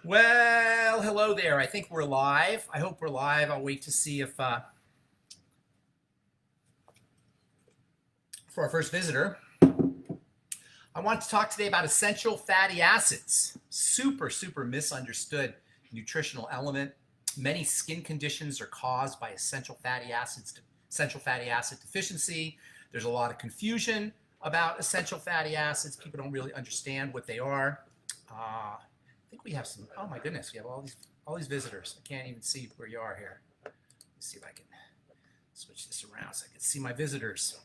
Well, hello there. I think we're live. I hope we're live. I'll wait to see if for our first visitor. I want to talk today about essential fatty acids. Super misunderstood nutritional element. Many skin conditions are caused by essential fatty acid deficiency. There's a lot of confusion about essential fatty acids. People don't really understand what they are. I think we have some, oh my goodness, we have all these visitors. I can't even see where you are here. Let's see if I can switch this around so I can see my visitors.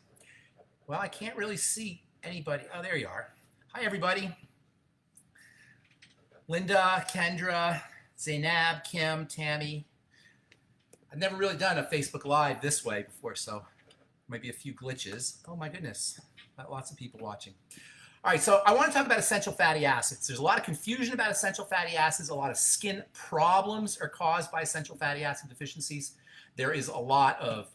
Well, I can't really see anybody. Oh, there you are. Hi, everybody. Linda, Kendra, Zainab, Kim, Tammy. I've never really done a Facebook Live this way before, so might be a few glitches. Oh my goodness, lots of people watching. All right, so I want to talk about essential fatty acids. There's a lot of confusion about essential fatty acids. A lot of skin problems are caused by essential fatty acid deficiencies. There are a lot of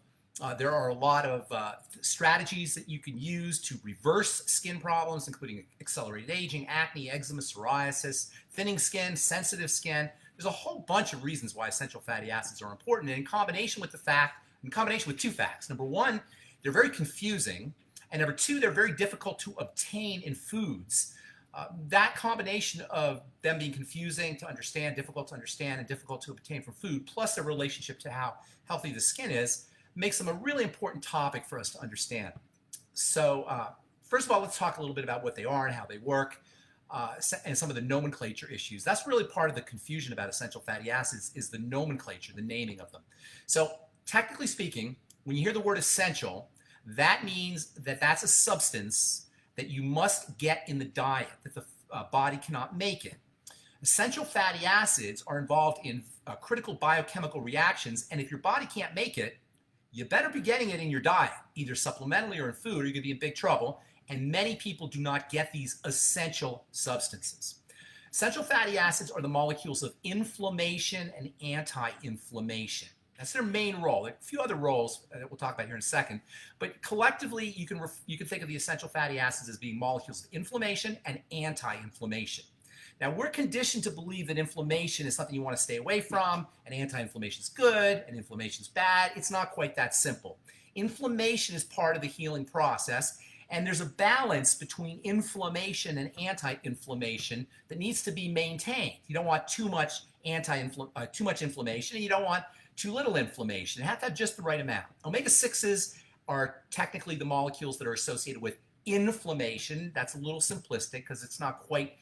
strategies that you can use to reverse skin problems, including accelerated aging, acne, eczema, psoriasis, thinning skin, sensitive skin. There's a whole bunch of reasons why essential fatty acids are important, and in combination with two facts. Number one, they're very confusing. And number two, they're very difficult to obtain in foods. That combination of them being confusing to understand, difficult to understand, and difficult to obtain from food, plus their relationship to how healthy the skin is, makes them a really important topic for us to understand. So first of all, let's talk a little bit about what they are and how they work, and some of the nomenclature issues. That's really part of the confusion about essential fatty acids, is the nomenclature, the naming of them. So technically speaking, when you hear the word essential, that means that that's a substance that you must get in the diet, that the body cannot make it. Essential fatty acids are involved in critical biochemical reactions, and if your body can't make it, you better be getting it in your diet, either supplementally or in food, or you're going to be in big trouble. And many people do not get these essential substances. Essential fatty acids are the molecules of inflammation and anti-inflammation. That's their main role. There are a few other roles that we'll talk about here in a second, but collectively you can think of the essential fatty acids as being molecules of inflammation and anti-inflammation. Now, we're conditioned to believe that inflammation is something you want to stay away from, and anti-inflammation is good, and inflammation is bad. It's not quite that simple. Inflammation is part of the healing process, and there's a balance between inflammation and anti-inflammation that needs to be maintained. You don't want too much inflammation, and you don't want too little inflammation. You have to have just the right amount. Omega-6s are technically the molecules that are associated with inflammation. That's a little simplistic because it's not quite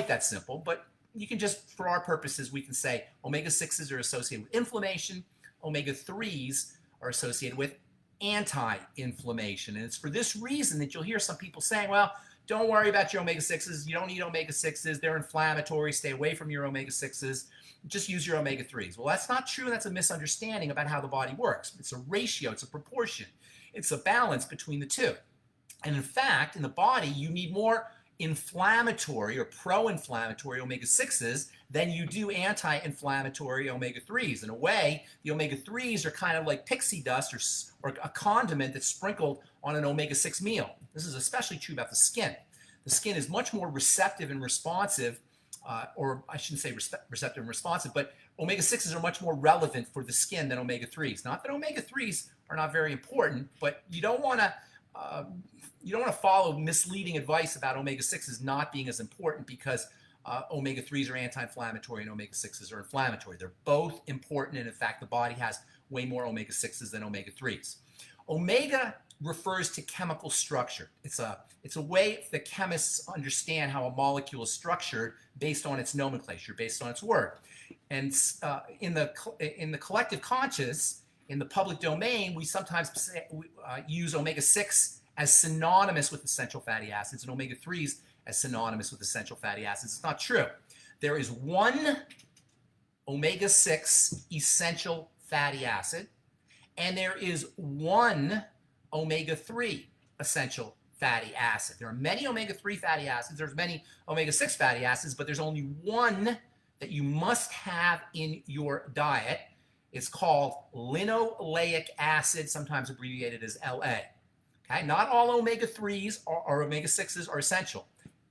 that simple, but you can just, for our purposes, we can say omega-6s are associated with inflammation, omega-3s are associated with anti-inflammation. And it's for this reason that you'll hear some people saying, well, don't worry about your omega-6s. You don't need omega-6s. They're inflammatory. Stay away from your omega-6s. Just use your omega-3s. Well, that's not true. That's a misunderstanding about how the body works. It's a ratio. It's a proportion. It's a balance between the two. And in fact, in the body, you need more inflammatory or pro-inflammatory omega-6s than you do anti-inflammatory omega-3s. In a way, the omega-3s are kind of like pixie dust or a condiment that's sprinkled on an omega-6 meal. This is especially true about the skin. The skin is much more receptive and responsive, or I shouldn't say receptive and responsive, but omega-6s are much more relevant for the skin than omega-3s. Not that omega-3s are not very important, but you don't want to follow misleading advice about omega-6s not being as important because omega-3s are anti-inflammatory and omega-6s are inflammatory. They're both important, and in fact, the body has way more omega-6s than omega-3s. Omega refers to chemical structure. It's a way the chemists understand how a molecule is structured based on its nomenclature, based on its word. And in the collective conscious, in the public domain, we sometimes use omega-6 as synonymous with essential fatty acids and omega-3s as synonymous with essential fatty acids. It's not true. There is one omega-6 essential fatty acid, and there is one omega-3 essential fatty acid. There are many omega-3 fatty acids, there's many omega-6 fatty acids, but there's only one that you must have in your diet. It's called linoleic acid, sometimes abbreviated as LA. Okay? Not all omega-3s or omega-6s are essential.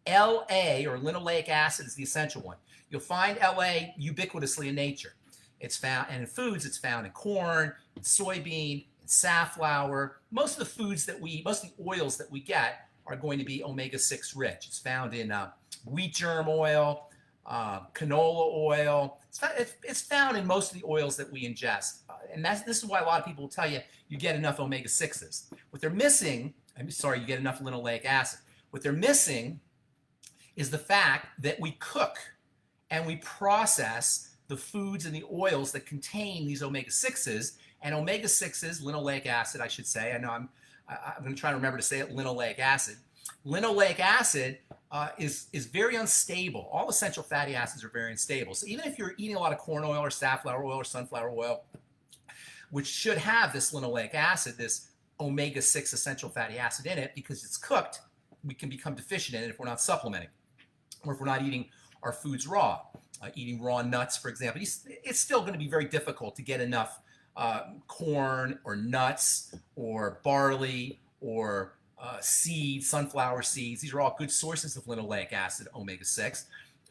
LA, or linoleic acid, is the essential one. You'll find LA ubiquitously in nature. It's found, and in foods, it's found in corn, in soybean, in safflower. Most of the foods that most of the oils that we get are going to be omega-6 rich. It's found in wheat germ oil, canola oil. It's found in most of the oils that we ingest. And this is why a lot of people will tell you you get enough omega-6s. What they're missing, you get enough linoleic acid. What they're missing is the fact that we cook and we process the foods and the oils that contain these omega-6s. And omega-6s, linoleic acid, I should say. I know I'm going to try to remember to say it, linoleic acid. Linoleic acid is very unstable. All essential fatty acids are very unstable. So even if you're eating a lot of corn oil or safflower oil or sunflower oil, which should have this linoleic acid, this omega-6 essential fatty acid in it, because it's cooked, we can become deficient in it if we're not supplementing, or if we're not eating our foods raw. Eating raw nuts, for example, it's still going to be very difficult to get enough corn or nuts or barley or seeds, sunflower seeds. These are all good sources of linoleic acid, omega-6,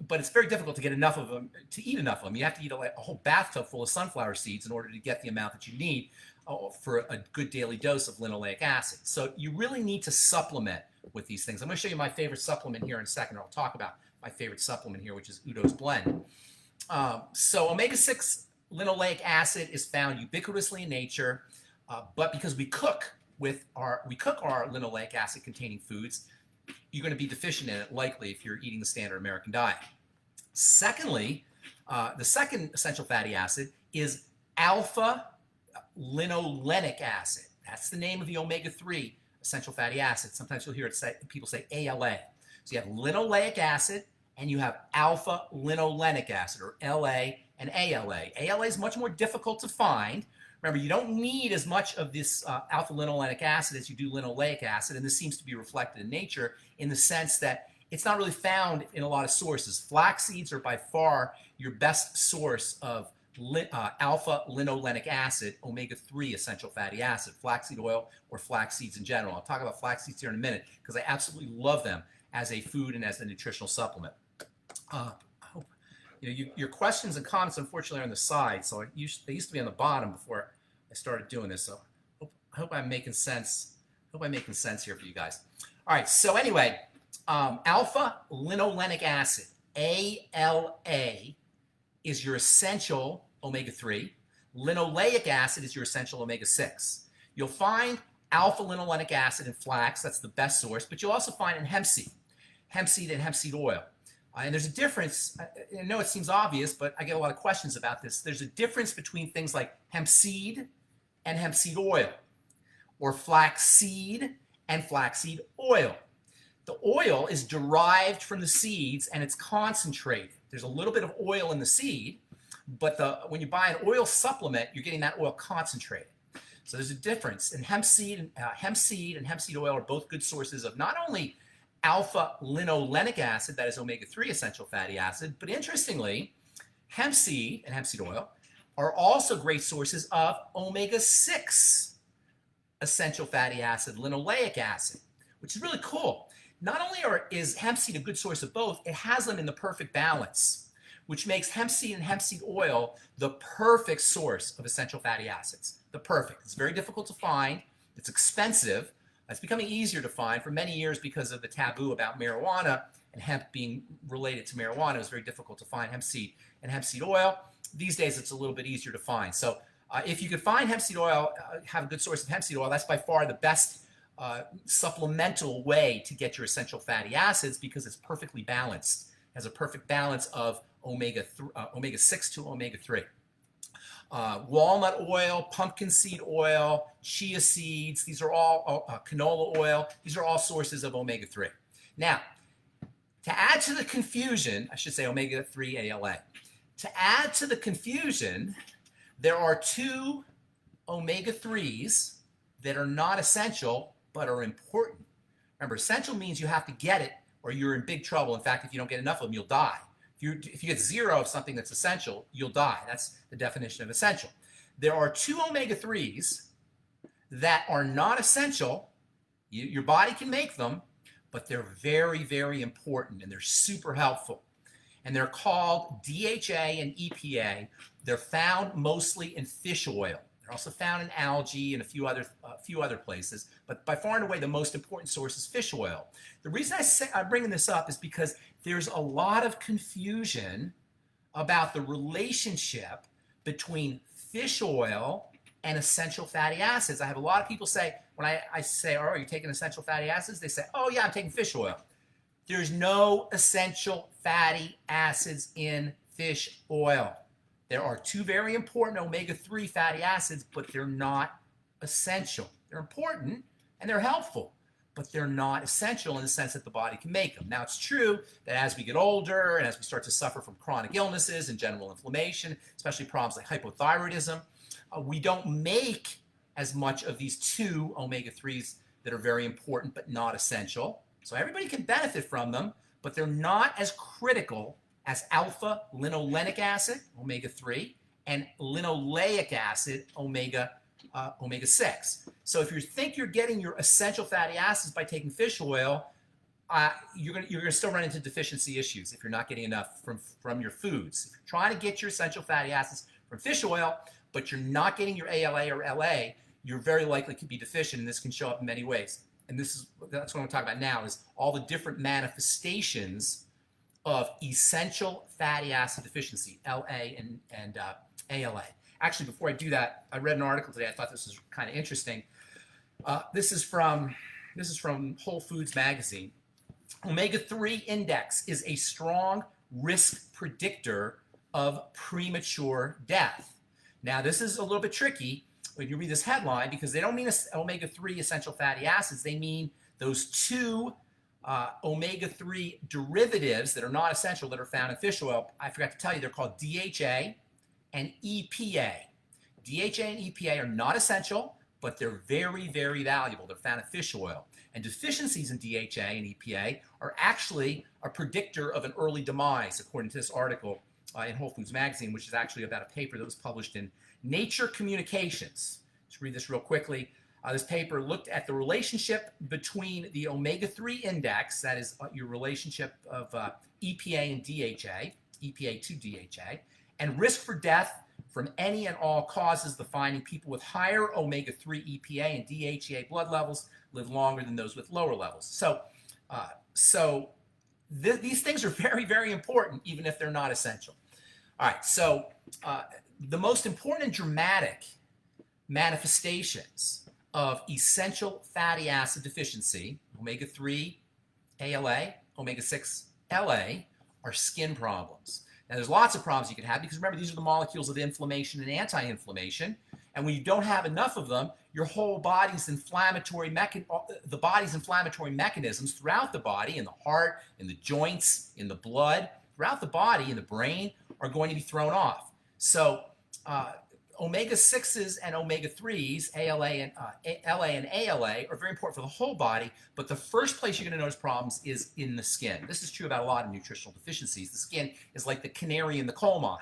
but it's very difficult to get enough of them, to eat enough of them. You have to eat a whole bathtub full of sunflower seeds in order to get the amount that you need for a good daily dose of linoleic acid. So you really need to supplement with these things. I'm going to show you my favorite supplement here in a second, or I'll talk about my favorite supplement here, which is Udo's Blend. So omega-6 linoleic acid is found ubiquitously in nature, but because we cook our linoleic acid containing foods, you're going to be deficient in it, likely, if you're eating the standard American diet. Secondly, the second essential fatty acid is alpha linolenic acid. That's the name of the omega-3 essential fatty acid. Sometimes you'll hear people say ALA. So you have linoleic acid and you have alpha linolenic acid, or LA and ALA. ALA is much more difficult to find. Remember, you don't need as much of this alpha linolenic acid as you do linoleic acid, and this seems to be reflected in nature in the sense that it's not really found in a lot of sources. Flax seeds are by far your best source of alpha linolenic acid, omega-3 essential fatty acid, flaxseed oil or flax seeds in general. I'll talk about flax seeds here in a minute because I absolutely love them as a food and as a nutritional supplement. I hope your questions and comments, unfortunately, are on the side. So they used to be on the bottom before I started doing this. So I hope I'm making sense. I hope I'm making sense here for you guys. All right. So anyway, alpha linolenic acid, ALA, is your essential omega-3. Linoleic acid is your essential omega-6. You'll find alpha linolenic acid in flax. That's the best source. But you'll also find in hemp seed and hemp seed oil. And there's a difference. I know it seems obvious, but I get a lot of questions about this. There's a difference between things like hemp seed and hemp seed oil, or flax seed and flaxseed oil. The oil is derived from the seeds and it's concentrated. There's a little bit of oil in the seed, but when you buy an oil supplement, you're getting that oil concentrated. So there's a difference. And hemp seed and hemp seed oil are both good sources of not only alpha linolenic acid, that is omega-3 essential fatty acid, but interestingly, hemp seed and hemp seed oil are also great sources of omega-6 essential fatty acid, linoleic acid, which is really cool. Not only is hemp seed a good source of both, it has them in the perfect balance, which makes hemp seed and hemp seed oil the perfect source of essential fatty acids. The perfect. It's very difficult to find. It's expensive. It's becoming easier to find. For many years, because of the taboo about marijuana and hemp being related to marijuana, it was very difficult to find hemp seed and hemp seed oil. These days, it's a little bit easier to find. So if you could find hemp seed oil, have a good source of hemp seed oil, that's by far the best supplemental way to get your essential fatty acids, because it's perfectly balanced. It has a perfect balance of omega-6 to omega-3. Walnut oil, pumpkin seed oil, chia seeds, these are all canola oil. These are all sources of omega-3. Now, to add to the confusion, I should say omega-3 ALA. To add to the confusion, there are two omega-3s that are not essential but are important. Remember, essential means you have to get it or you're in big trouble. In fact, if you don't get enough of them, you'll die. If you get zero of something that's essential, you'll die. That's the definition of essential. There are two omega-3s that are not essential. Your body can make them, but they're very, very important and they're super helpful. And they're called DHA and EPA. They're found mostly in fish oil. They're also found in algae and a few other places, but by far and away the most important source is fish oil. The reason I'm bringing this up is because there's a lot of confusion about the relationship between fish oil and essential fatty acids. I have a lot of people say, when I say, oh, are you taking essential fatty acids? They say, oh yeah, I'm taking fish oil. There's no essential fatty acids in fish oil. There are two very important omega-3 fatty acids, but they're not essential. They're important and they're helpful, but they're not essential in the sense that the body can make them. Now, it's true that as we get older and as we start to suffer from chronic illnesses and general inflammation, especially problems like hypothyroidism, we don't make as much of these two omega-3s that are very important but not essential. So everybody can benefit from them, but they're not as critical as alpha-linolenic acid, omega-3, and linoleic acid, omega-6. So if you think you're getting your essential fatty acids by taking fish oil, you're going to still run into deficiency issues if you're not getting enough from your foods. If you're trying to get your essential fatty acids from fish oil, but you're not getting your ALA or LA, you're very likely to be deficient, and this can show up in many ways. And that's what I'm talking about now, is all the different manifestations of essential fatty acid deficiency, LA and ALA. Actually, before I do that, I read an article today. I thought this was kind of interesting. This is from Whole Foods magazine. Omega-3 index is a strong risk predictor of premature death. Now, this is a little bit tricky when you read this headline because they don't mean omega-3 essential fatty acids. They mean those two omega-3 derivatives that are not essential that are found in fish oil. I forgot to tell you, they're called DHA and EPA. DHA and EPA are not essential, but they're very, very valuable. They're found in fish oil. And deficiencies in DHA and EPA are actually a predictor of an early demise, according to this article in Whole Foods magazine, which is actually about a paper that was published in Nature Communications. Let's read this real quickly. This paper looked at the relationship between the omega-3 index, that is your relationship of EPA and DHA, EPA to DHA, and risk for death from any and all causes. The finding people with higher omega-3 EPA and DHA blood levels live longer than those with lower levels. So these things are very, very important, even if they're not essential. All right, so the most important and dramatic manifestations of essential fatty acid deficiency, omega-3 ALA, omega-6 LA, are skin problems. Now, there's lots of problems you can have because remember, these are the molecules of inflammation and anti-inflammation. And when you don't have enough of them, your whole body's inflammatory mechanisms throughout the body, in the heart, in the joints, in the blood, throughout the body, in the brain, are going to be thrown off. So omega-6s and omega-3s, LA and ALA, are very important for the whole body, but the first place you're going to notice problems is in the skin. This is true about a lot of nutritional deficiencies. The skin is like the canary in the coal mine.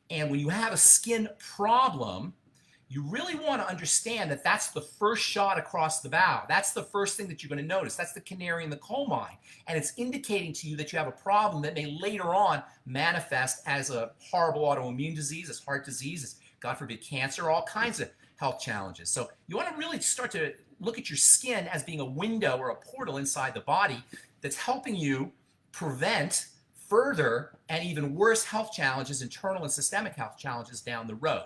And when you have a skin problem, you really want to understand that that's the first shot across the bow. That's the first thing that you're going to notice. That's the canary in the coal mine. And it's indicating to you that you have a problem that may later on manifest as a horrible autoimmune disease, as heart disease, as, God forbid, cancer, all kinds of health challenges. So you want to really start to look at your skin as being a window or a portal inside the body that's helping you prevent further and even worse health challenges, internal and systemic health challenges down the road.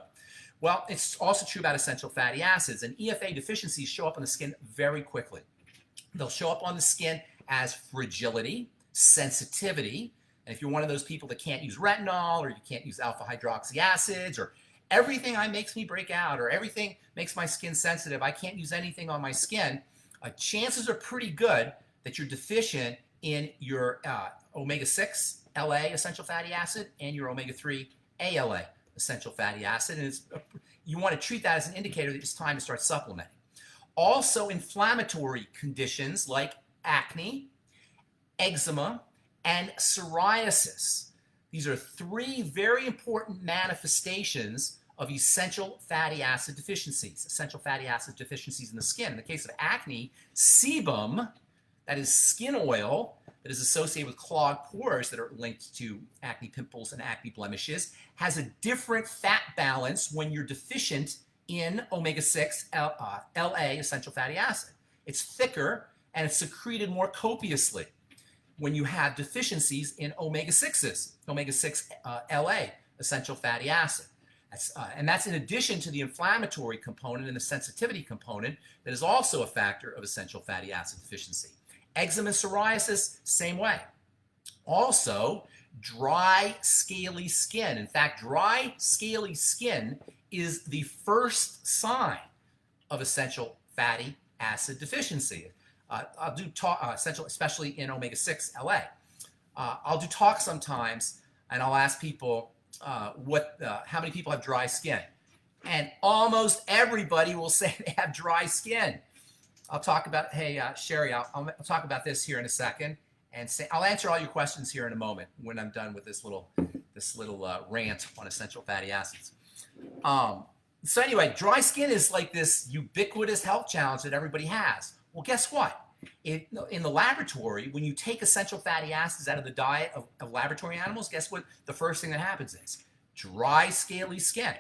Well, it's also true about essential fatty acids, and EFA deficiencies show up on the skin very quickly. They'll show up on the skin as fragility, sensitivity, and if you're one of those people that can't use retinol or you can't use alpha hydroxy acids or everything makes me break out or everything makes my skin sensitive, I can't use anything on my skin, chances are pretty good that you're deficient in your omega-6 LA essential fatty acid and your omega-3 ALA essential fatty acid, and you want to treat that as an indicator that it's time to start supplementing. Also, inflammatory conditions like acne, eczema, and psoriasis. These are three very important manifestations of essential fatty acid deficiencies in the skin. In the case of acne, sebum, that is skin oil, that is associated with clogged pores that are linked to acne pimples and acne blemishes, has a different fat balance when you're deficient in omega-6 LA, essential fatty acid. It's thicker and it's secreted more copiously when you have deficiencies in omega-6s, omega-6 LA, essential fatty acid. And that's in addition to the inflammatory component and the sensitivity component that is also a factor of essential fatty acid deficiency. Eczema and psoriasis, same way. Also, dry, scaly skin. In fact, dry, scaly skin is the first sign of essential fatty acid deficiency. I'll do talk, especially in omega-6 LA. I'll do talks sometimes, and I'll ask people how many people have dry skin, and almost everybody will say they have dry skin. I'll talk about, hey, Sherry, I'll talk about this here in a second, and I'll answer all your questions here in a moment when I'm done with this little rant on essential fatty acids. So anyway, dry skin is like this ubiquitous health challenge that everybody has. Well, guess what? In the laboratory, when you take essential fatty acids out of the diet of laboratory animals, guess what? The first thing that happens is dry, scaly skin.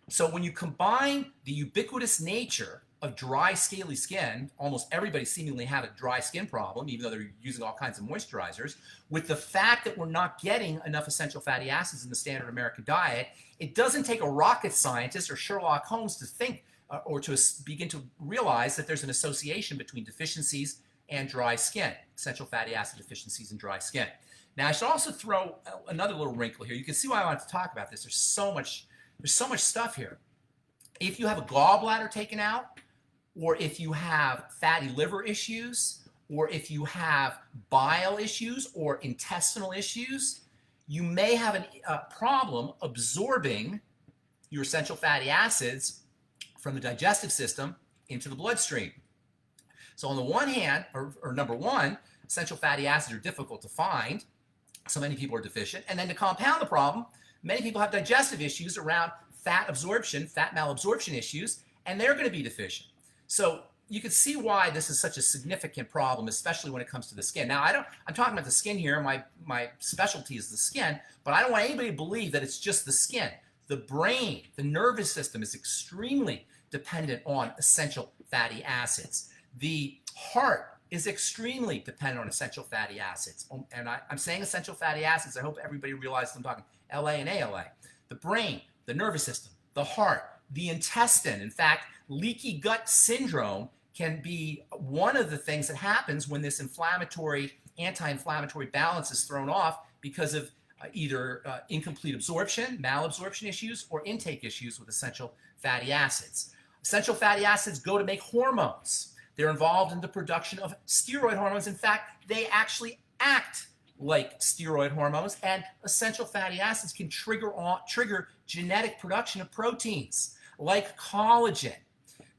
So when you combine the ubiquitous nature of dry, scaly skin, almost everybody seemingly have a dry skin problem, even though they're using all kinds of moisturizers, with the fact that we're not getting enough essential fatty acids in the standard American diet, it doesn't take a rocket scientist or Sherlock Holmes to think or to begin to realize that there's an association between deficiencies and dry skin, essential fatty acid deficiencies and dry skin. Now, I should also throw another little wrinkle here. You can see why I wanted to talk about this. There's so much stuff here. If you have a gallbladder taken out, or if you have fatty liver issues, or if you have bile issues or intestinal issues, you may have a problem absorbing your essential fatty acids from the digestive system into the bloodstream. So on the one hand, or number one, essential fatty acids are difficult to find, so many people are deficient. And then to compound the problem, many people have digestive issues around fat absorption, fat malabsorption issues, and they're going to be deficient. So you can see why this is such a significant problem, especially when it comes to the skin. Now, I'm talking about the skin here. My specialty is the skin, but I don't want anybody to believe that it's just the skin. The brain, the nervous system is extremely dependent on essential fatty acids. The heart is extremely dependent on essential fatty acids. And I'm saying essential fatty acids. I hope everybody realizes I'm talking LA and ALA. The brain, the nervous system, the heart, the intestine. In fact, leaky gut syndrome can be one of the things that happens when this anti-inflammatory balance is thrown off because of either incomplete absorption, malabsorption issues, or intake issues with essential fatty acids. Essential fatty acids go to make hormones. They're involved in the production of steroid hormones. In fact, they actually act like steroid hormones, and essential fatty acids can trigger genetic production of proteins like collagen.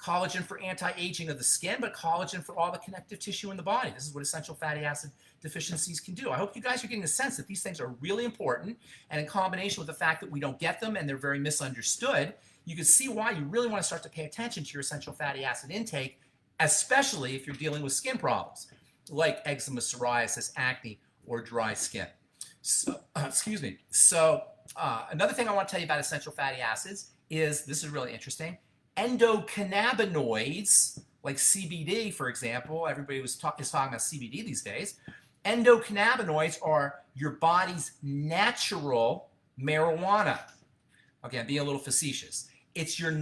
Collagen for anti-aging of the skin, but collagen for all the connective tissue in the body. This is what essential fatty acid deficiencies can do. I hope you guys are getting a sense that these things are really important, and in combination with the fact that we don't get them and they're very misunderstood, you can see why you really want to start to pay attention to your essential fatty acid intake, especially if you're dealing with skin problems like eczema, psoriasis, acne, or dry skin. So, excuse me. So another thing I want to tell you about essential fatty acids is, this is really interesting, endocannabinoids, like CBD, for example. Everybody is talking about CBD these days. Endocannabinoids are your body's natural marijuana. Okay, I'm being a little facetious. It's your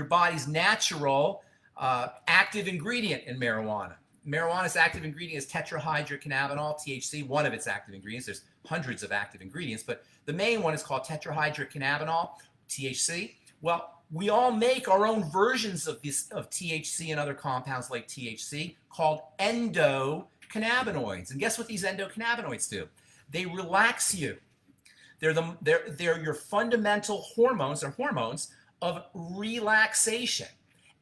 body's natural active ingredient in marijuana. Marijuana's active ingredient is tetrahydrocannabinol, THC, one of its active ingredients. There's hundreds of active ingredients, but the main one is called tetrahydrocannabinol, THC. Well, we all make our own versions of THC and other compounds like THC called endocannabinoids. And guess what these endocannabinoids do? They relax you. They're your fundamental hormones. They're hormones of relaxation.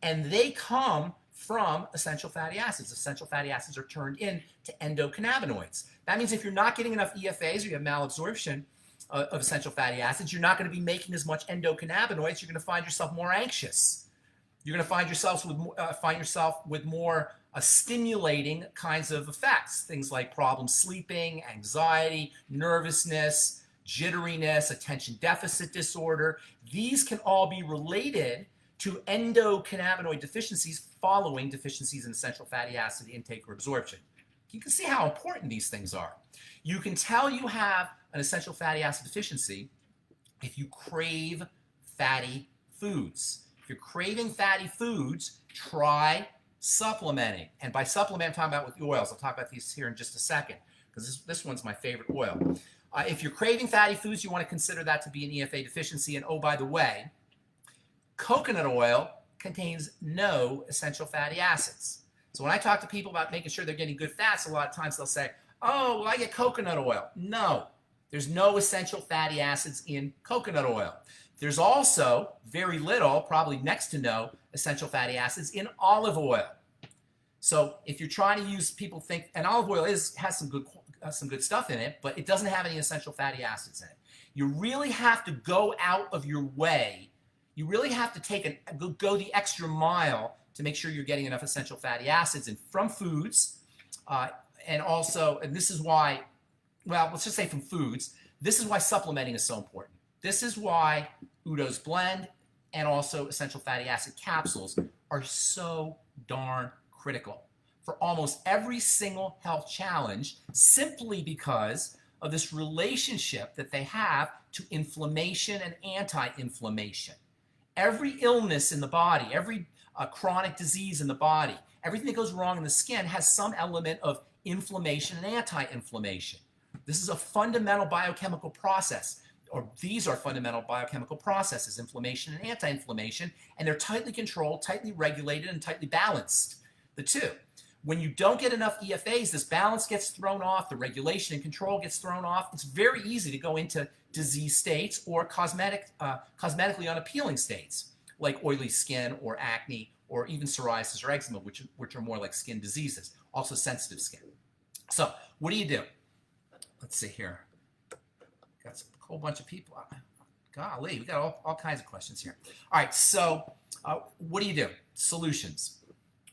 And they come from essential fatty acids. Essential fatty acids are turned into endocannabinoids. That means if you're not getting enough EFAs or you have malabsorption of essential fatty acids, you're not going to be making as much endocannabinoids. You're going to find yourself more anxious. You're going to find yourself with more stimulating kinds of effects, things like problem sleeping, anxiety, nervousness, jitteriness, attention deficit disorder. These can all be related to endocannabinoid deficiencies following deficiencies in essential fatty acid intake or absorption. You can see how important these things are. You can tell you have an essential fatty acid deficiency if you crave fatty foods. If you're craving fatty foods, try supplementing. And by supplement, I'm talking about with the oils. I'll talk about these here in just a second, because this one's my favorite oil. If you're craving fatty foods, you want to consider that to be an EFA deficiency. And oh, by the way, coconut oil contains no essential fatty acids. So when I talk to people about making sure they're getting good fats, a lot of times they'll say, oh, well, I get coconut oil. No, there's no essential fatty acids in coconut oil. There's also very little, probably next to no, essential fatty acids in olive oil. So if you're trying to use, people think, and olive oil has some good stuff in it, but it doesn't have any essential fatty acids in it. You really have to go out of your way. You really have to go the extra mile to make sure you're getting enough essential fatty acids in from foods, and this is why, well, let's just say from foods. This is why supplementing is so important. This is why Udo's blend and also essential fatty acid capsules are so darn critical for almost every single health challenge, simply because of this relationship that they have to inflammation and anti-inflammation. Every illness in the body, every chronic disease in the body, everything that goes wrong in the skin has some element of inflammation and anti-inflammation. This is a fundamental biochemical process, or these are fundamental biochemical processes, inflammation and anti-inflammation, and they're tightly controlled, tightly regulated, and tightly balanced, the two. When you don't get enough EFAs, this balance gets thrown off, the regulation and control gets thrown off. It's very easy to go into disease states or cosmetically unappealing states, like oily skin or acne or even psoriasis or eczema, which are more like skin diseases, also sensitive skin. So what do you do? Let's see here. Got a whole bunch of people. Golly, we got all kinds of questions here. All right, so what do you do? Solutions.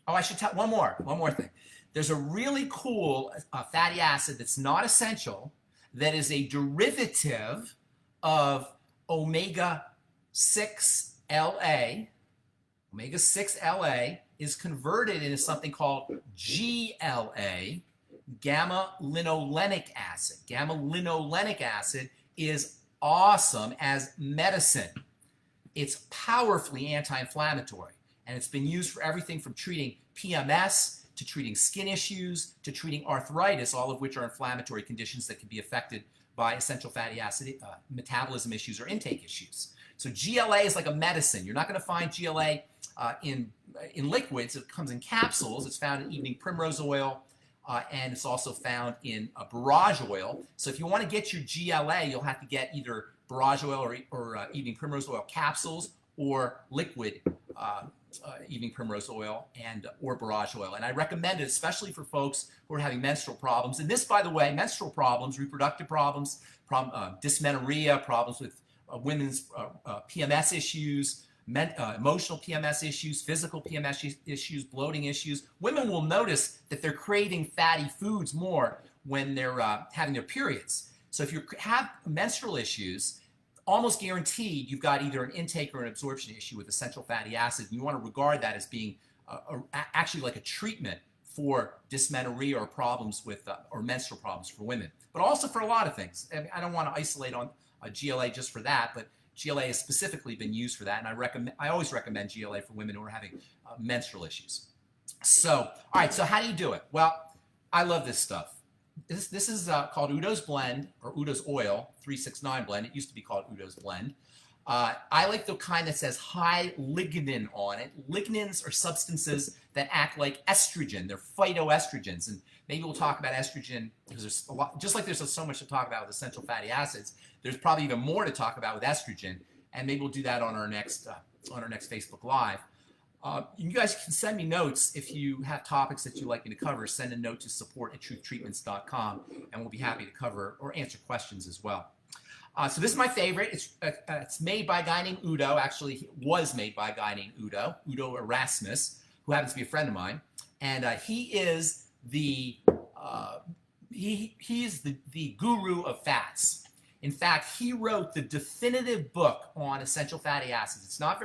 Oh, I should tell one more thing. There's a really cool fatty acid that's not essential, that is a derivative of omega-6 LA. Omega-6 LA is converted into something called GLA, gamma-linolenic acid. Gamma-linolenic acid is awesome as medicine. It's powerfully anti-inflammatory, and it's been used for everything from treating PMS to treating skin issues to treating arthritis, all of which are inflammatory conditions that can be affected by essential fatty acid metabolism issues or intake issues. So GLA is like a medicine. You're not going to find GLA in liquids. It comes in capsules. It's found in evening primrose oil, and it's also found in borage oil. So if you want to get your GLA, you'll have to get either borage oil or evening primrose oil capsules, or liquid evening primrose oil or borage oil. And I recommend it especially for folks who are having menstrual problems. And this, by the way, menstrual problems, reproductive problems, dysmenorrhea, problems with women's PMS issues, emotional PMS issues, physical PMS issues, bloating issues. Women will notice that they're craving fatty foods more when they're having their periods. So if you have menstrual issues, almost guaranteed you've got either an intake or an absorption issue with essential fatty acid. You want to regard that as being actually like a treatment for dysmenorrhea or problems with or menstrual problems for women, but also for a lot of things. I don't want to isolate on GLA just for that, but GLA has specifically been used for that, and I always recommend GLA for women who are having menstrual issues. So, all right, so how do you do it? Well, I love this stuff. This is called Udo's Blend, or Udo's Oil 369 blend. It used to be called Udo's Blend. I like the kind that says high lignin on it. Lignins are substances that act like estrogen. They're phytoestrogens, and maybe we'll talk about estrogen because there's a lot. Just like there's so much to talk about with essential fatty acids, there's probably even more to talk about with estrogen, and maybe we'll do that on our next Facebook Live. You guys can send me notes if you have topics that you'd like me to cover. Send a note to support@truthtreatments.com, and we'll be happy to cover or answer questions as well. So this is my favorite. It's made by a guy named Udo. Actually, it was made by a guy named Udo Erasmus, who happens to be a friend of mine. and he is he's the guru of fats. In fact, he wrote the definitive book on essential fatty acids. It's not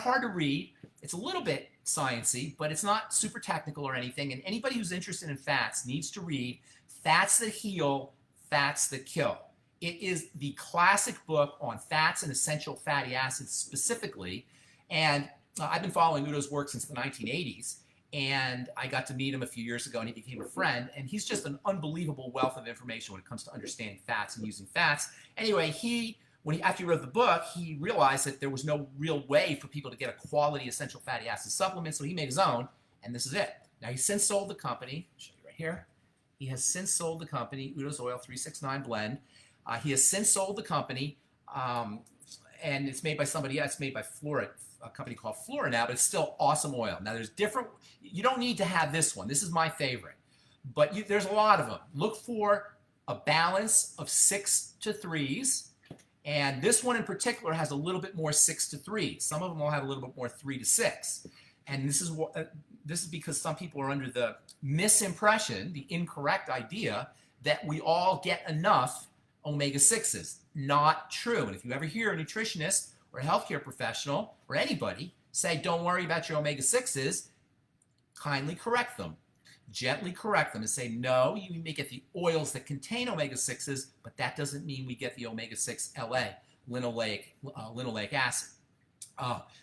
hard to read. It's a little bit sciencey, but it's not super technical or anything. And anybody who's interested in fats needs to read Fats That Heal, Fats That Kill. It is the classic book on fats and essential fatty acids specifically. And I've been following Udo's work since the 1980s. And I got to meet him a few years ago, and he became a friend. And he's just an unbelievable wealth of information when it comes to understanding fats and using fats. Anyway, after he wrote the book, he realized that there was no real way for people to get a quality essential fatty acid supplement, so he made his own, and this is it. Now, he's since sold the company. I'll show you right here. He has since sold the company, Udo's Oil 369 Blend. He has since sold the company, and it's made by somebody else. It's made by Flora, a company called Flora now, but it's still awesome oil. Now, there's different, you don't need to have this one. This is my favorite, but there's a lot of them. Look for a balance of 6 to 3s, and this one in particular has a little bit more 6 to 3. Some of them will have a little bit more 3 to 6, and this is because some people are under the misimpression, the incorrect idea, that we all get enough omega-6s. Not true. And if you ever hear a nutritionist or a healthcare professional or anybody say, don't worry about your omega-6s, kindly correct them. Gently correct them and say, no, you may get the oils that contain omega-6s, but that doesn't mean we get the omega-6 LA, linoleic acid.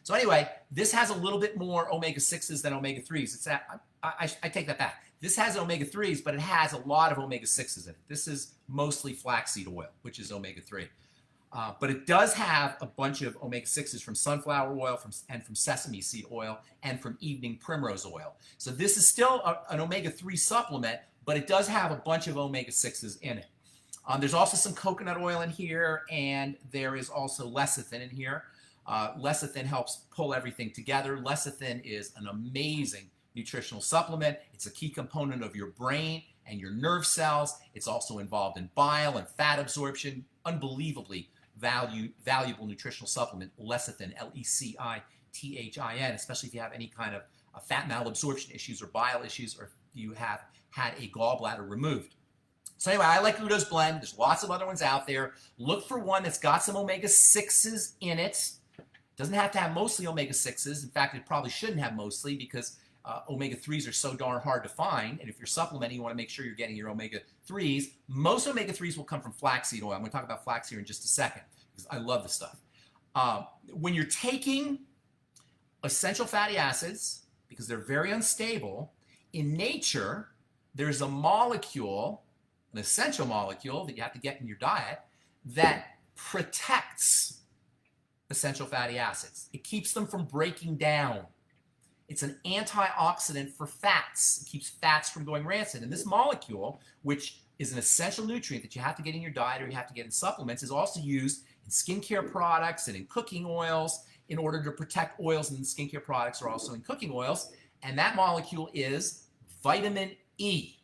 So anyway, this has a little bit more omega-6s than omega-3s. I take that back. This has omega-3s, but it has a lot of omega-6s in it. This is mostly flaxseed oil, which is omega-3. But it does have a bunch of omega-6s from sunflower oil and from sesame seed oil and from evening primrose oil. So this is still an omega-3 supplement, but it does have a bunch of omega-6s in it. There's also some coconut oil in here, and there is also lecithin in here. Lecithin helps pull everything together. Lecithin is an amazing nutritional supplement. It's a key component of your brain and your nerve cells. It's also involved in bile and fat absorption. Unbelievably valuable nutritional supplement, lecithin, Lecithin, especially if you have any kind of fat malabsorption issues or bile issues, or if you have had a gallbladder removed. So anyway, I like Udo's Blend. There's lots of other ones out there. Look for one that's got some omega-6s in it. Doesn't have to have mostly omega-6s. In fact, it probably shouldn't have mostly, because omega-3s are so darn hard to find, and if you're supplementing, you want to make sure you're getting your omega-3s. Most omega-3s will come from flaxseed oil. I'm going to talk about flax here in just a second, because I love this stuff. When you're taking essential fatty acids, because they're very unstable, in nature, there's a molecule, an essential molecule that you have to get in your diet, that protects essential fatty acids. It keeps them from breaking down. It's an antioxidant for fats. It keeps fats from going rancid. And this molecule, which is an essential nutrient that you have to get in your diet or you have to get in supplements, is also used in skincare products and in cooking oils in order to protect oils, and skincare products are also in cooking oils. And that molecule is vitamin E.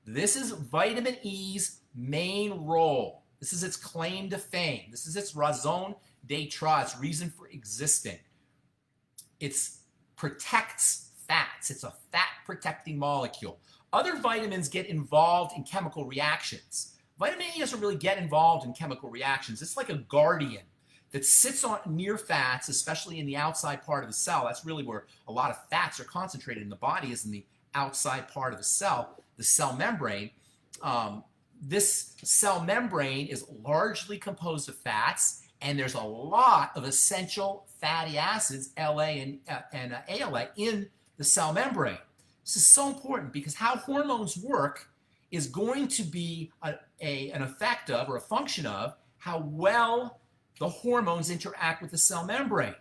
This is vitamin E's main role. This is its claim to fame. This is its raison d'etre, its reason for existing. It protects fats. It's a fat-protecting molecule. Other vitamins get involved in chemical reactions. Vitamin E doesn't really get involved in chemical reactions. It's like a guardian that sits near fats, especially in the outside part of the cell. That's really where a lot of fats are concentrated in the body, is in the outside part of the cell membrane. This cell membrane is largely composed of fats, and there's a lot of essential fatty acids, La and ALA, in the cell membrane. This is so important because how hormones work is going to be an effect of, or a function of, how well the hormones interact with the cell membrane.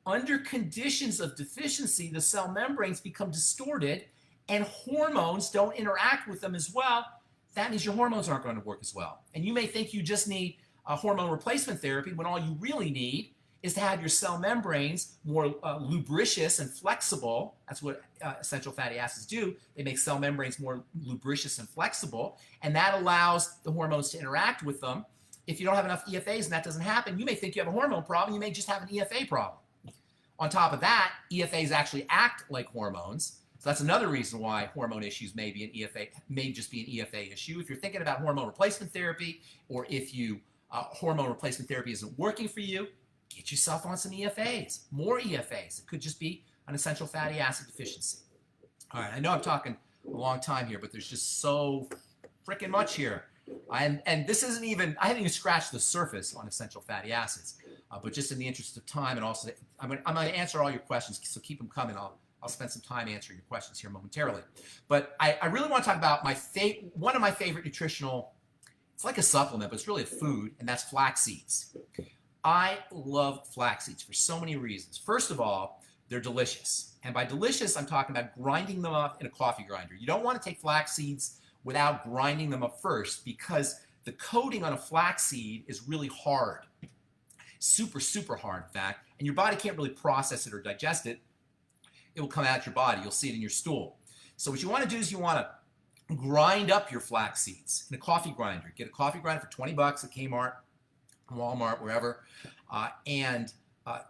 Under conditions of deficiency, the cell membranes become distorted and hormones don't interact with them as well. That means your hormones aren't going to work as well. And you may think you just need a hormone replacement therapy when all you really need is to have your cell membranes more lubricious and flexible. That's what essential fatty acids do. They make cell membranes more lubricious and flexible, and that allows the hormones to interact with them. If you don't have enough EFAs and that doesn't happen, you may think you have a hormone problem. You may just have an EFA problem. On top of that, EFAs actually act like hormones. So that's another reason why hormone issues may be an EFA, may just be an EFA issue. If you're thinking about hormone replacement therapy, or if you hormone replacement therapy isn't working for you, get yourself on some EFAs, more EFAs. It could just be an essential fatty acid deficiency. All right, I know I'm talking a long time here, but there's just so freaking much here. And this isn't even, I haven't even scratched the surface on essential fatty acids. But just in the interest of time, and also, I'm going to answer all your questions, so keep them coming. I'll spend some time answering your questions here momentarily. But I really want to talk about one of my favorite nutritional, it's like a supplement, but it's really a food, and that's flax seeds. I love flax seeds for so many reasons. First of all, they're delicious. And by delicious, I'm talking about grinding them up in a coffee grinder. You don't want to take flax seeds without grinding them up first, because the coating on a flax seed is really hard. Super, super hard, in fact, and your body can't really process it or digest it. It will come out your body. You'll see it in your stool. So what you want to do is you want to grind up your flax seeds in a coffee grinder. Get a coffee grinder for 20 bucks at Kmart, Walmart, wherever, and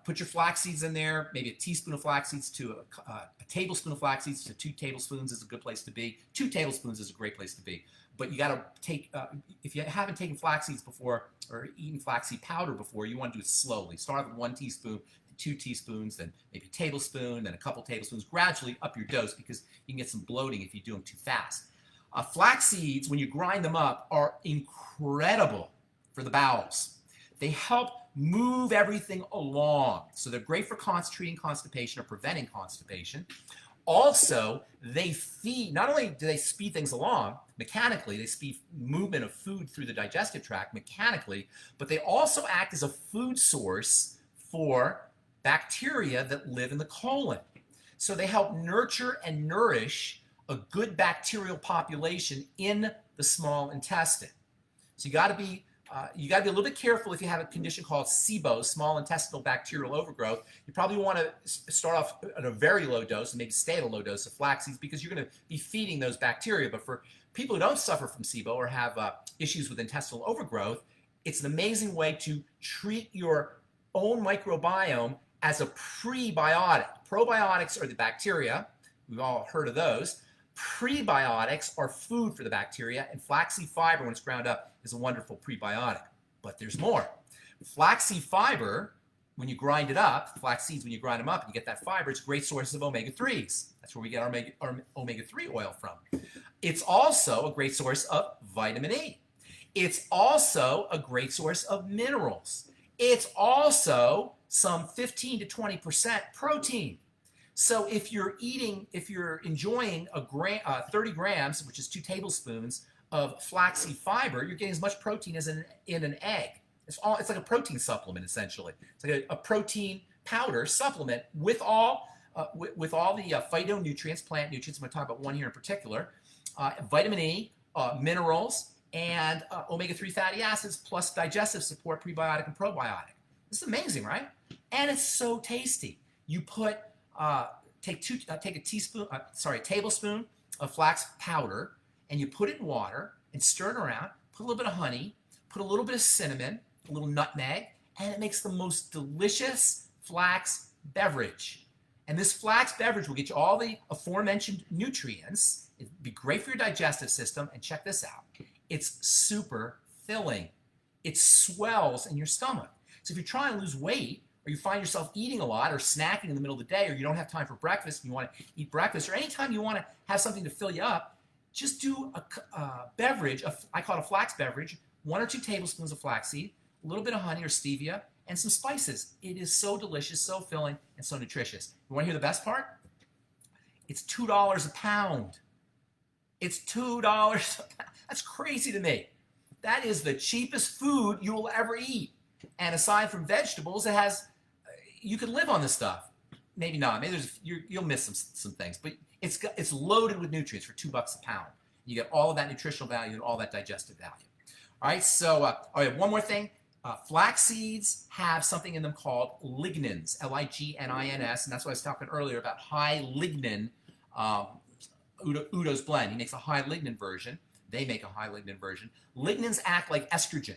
put your flax seeds in there, maybe a teaspoon of flax seeds to a tablespoon of flax seeds to 2 tablespoons is a good place to be. 2 tablespoons is a great place to be. But you got to take, if you haven't taken flax seeds before or eaten flaxseed powder before, you want to do it slowly. Start with 1 teaspoon, 2 teaspoons, then maybe a tablespoon, then a couple tablespoons. Gradually up your dose, because you can get some bloating if you do them too fast. Flax seeds, when you grind them up, are incredible for the bowels. They help move everything along. So they're great for treating constipation or preventing constipation. Also, they feed, not only do they speed things along mechanically, they speed movement of food through the digestive tract mechanically, but they also act as a food source for bacteria that live in the colon. So they help nurture and nourish a good bacterial population in the small intestine. So you got to be a little bit careful if you have a condition called SIBO, small intestinal bacterial overgrowth. You probably want to start off at a very low dose and maybe stay at a low dose of flax seeds, because you're going to be feeding those bacteria. But for people who don't suffer from SIBO or have issues with intestinal overgrowth, it's an amazing way to treat your own microbiome as a prebiotic. Probiotics are the bacteria. We've all heard of those. Prebiotics are food for the bacteria, and flaxseed fiber, when it's ground up, is a wonderful prebiotic. But there's more. Flaxseed fiber, when you grind it up, flax seeds, when you grind them up and you get that fiber, it's a great source of omega-3s. That's where we get our omega-3 oil from. It's also a great source of vitamin E. It's also a great source of minerals. It's also some 15 to 20% protein. So if you're enjoying 30 grams, which is 2 tablespoons of flaxseed fiber, you're getting as much protein as in an egg. It's like a protein supplement, essentially. It's like a protein powder supplement with all the phytonutrients, plant nutrients. I'm going to talk about one here in particular: vitamin E, minerals, and omega-3 fatty acids, plus digestive support, prebiotic and probiotic. This is amazing, right? And it's so tasty. You put take a tablespoon of flax powder, and you put it in water and stir it around. Put a little bit of honey, put a little bit of cinnamon, a little nutmeg, and it makes the most delicious flax beverage. And this flax beverage will get you all the aforementioned nutrients. It'd be great for your digestive system. And check this out. It's super filling. It swells in your stomach. So if you're trying to lose weight, or you find yourself eating a lot or snacking in the middle of the day, or you don't have time for breakfast and you want to eat breakfast, or anytime you want to have something to fill you up, just do a beverage, I call it a flax beverage, 1 or 2 tablespoons of flaxseed, a little bit of honey or stevia, and some spices. It is so delicious, so filling, and so nutritious. You want to hear the best part? It's $2 a pound. It's $2 a pound. That's crazy to me. That is the cheapest food you will ever eat. And aside from vegetables, you could live on this stuff. Maybe not. Maybe you'll miss some things, but it's loaded with nutrients for $2 a pound. You get all of that nutritional value and all that digestive value. All right. So, all right. One more thing. Flax seeds have something in them called lignans, L-I-G-N-I-N-S, and that's what I was talking earlier about high lignin. Udo's blend. He makes a high lignin version. They make a high lignin version. Lignans act like estrogen.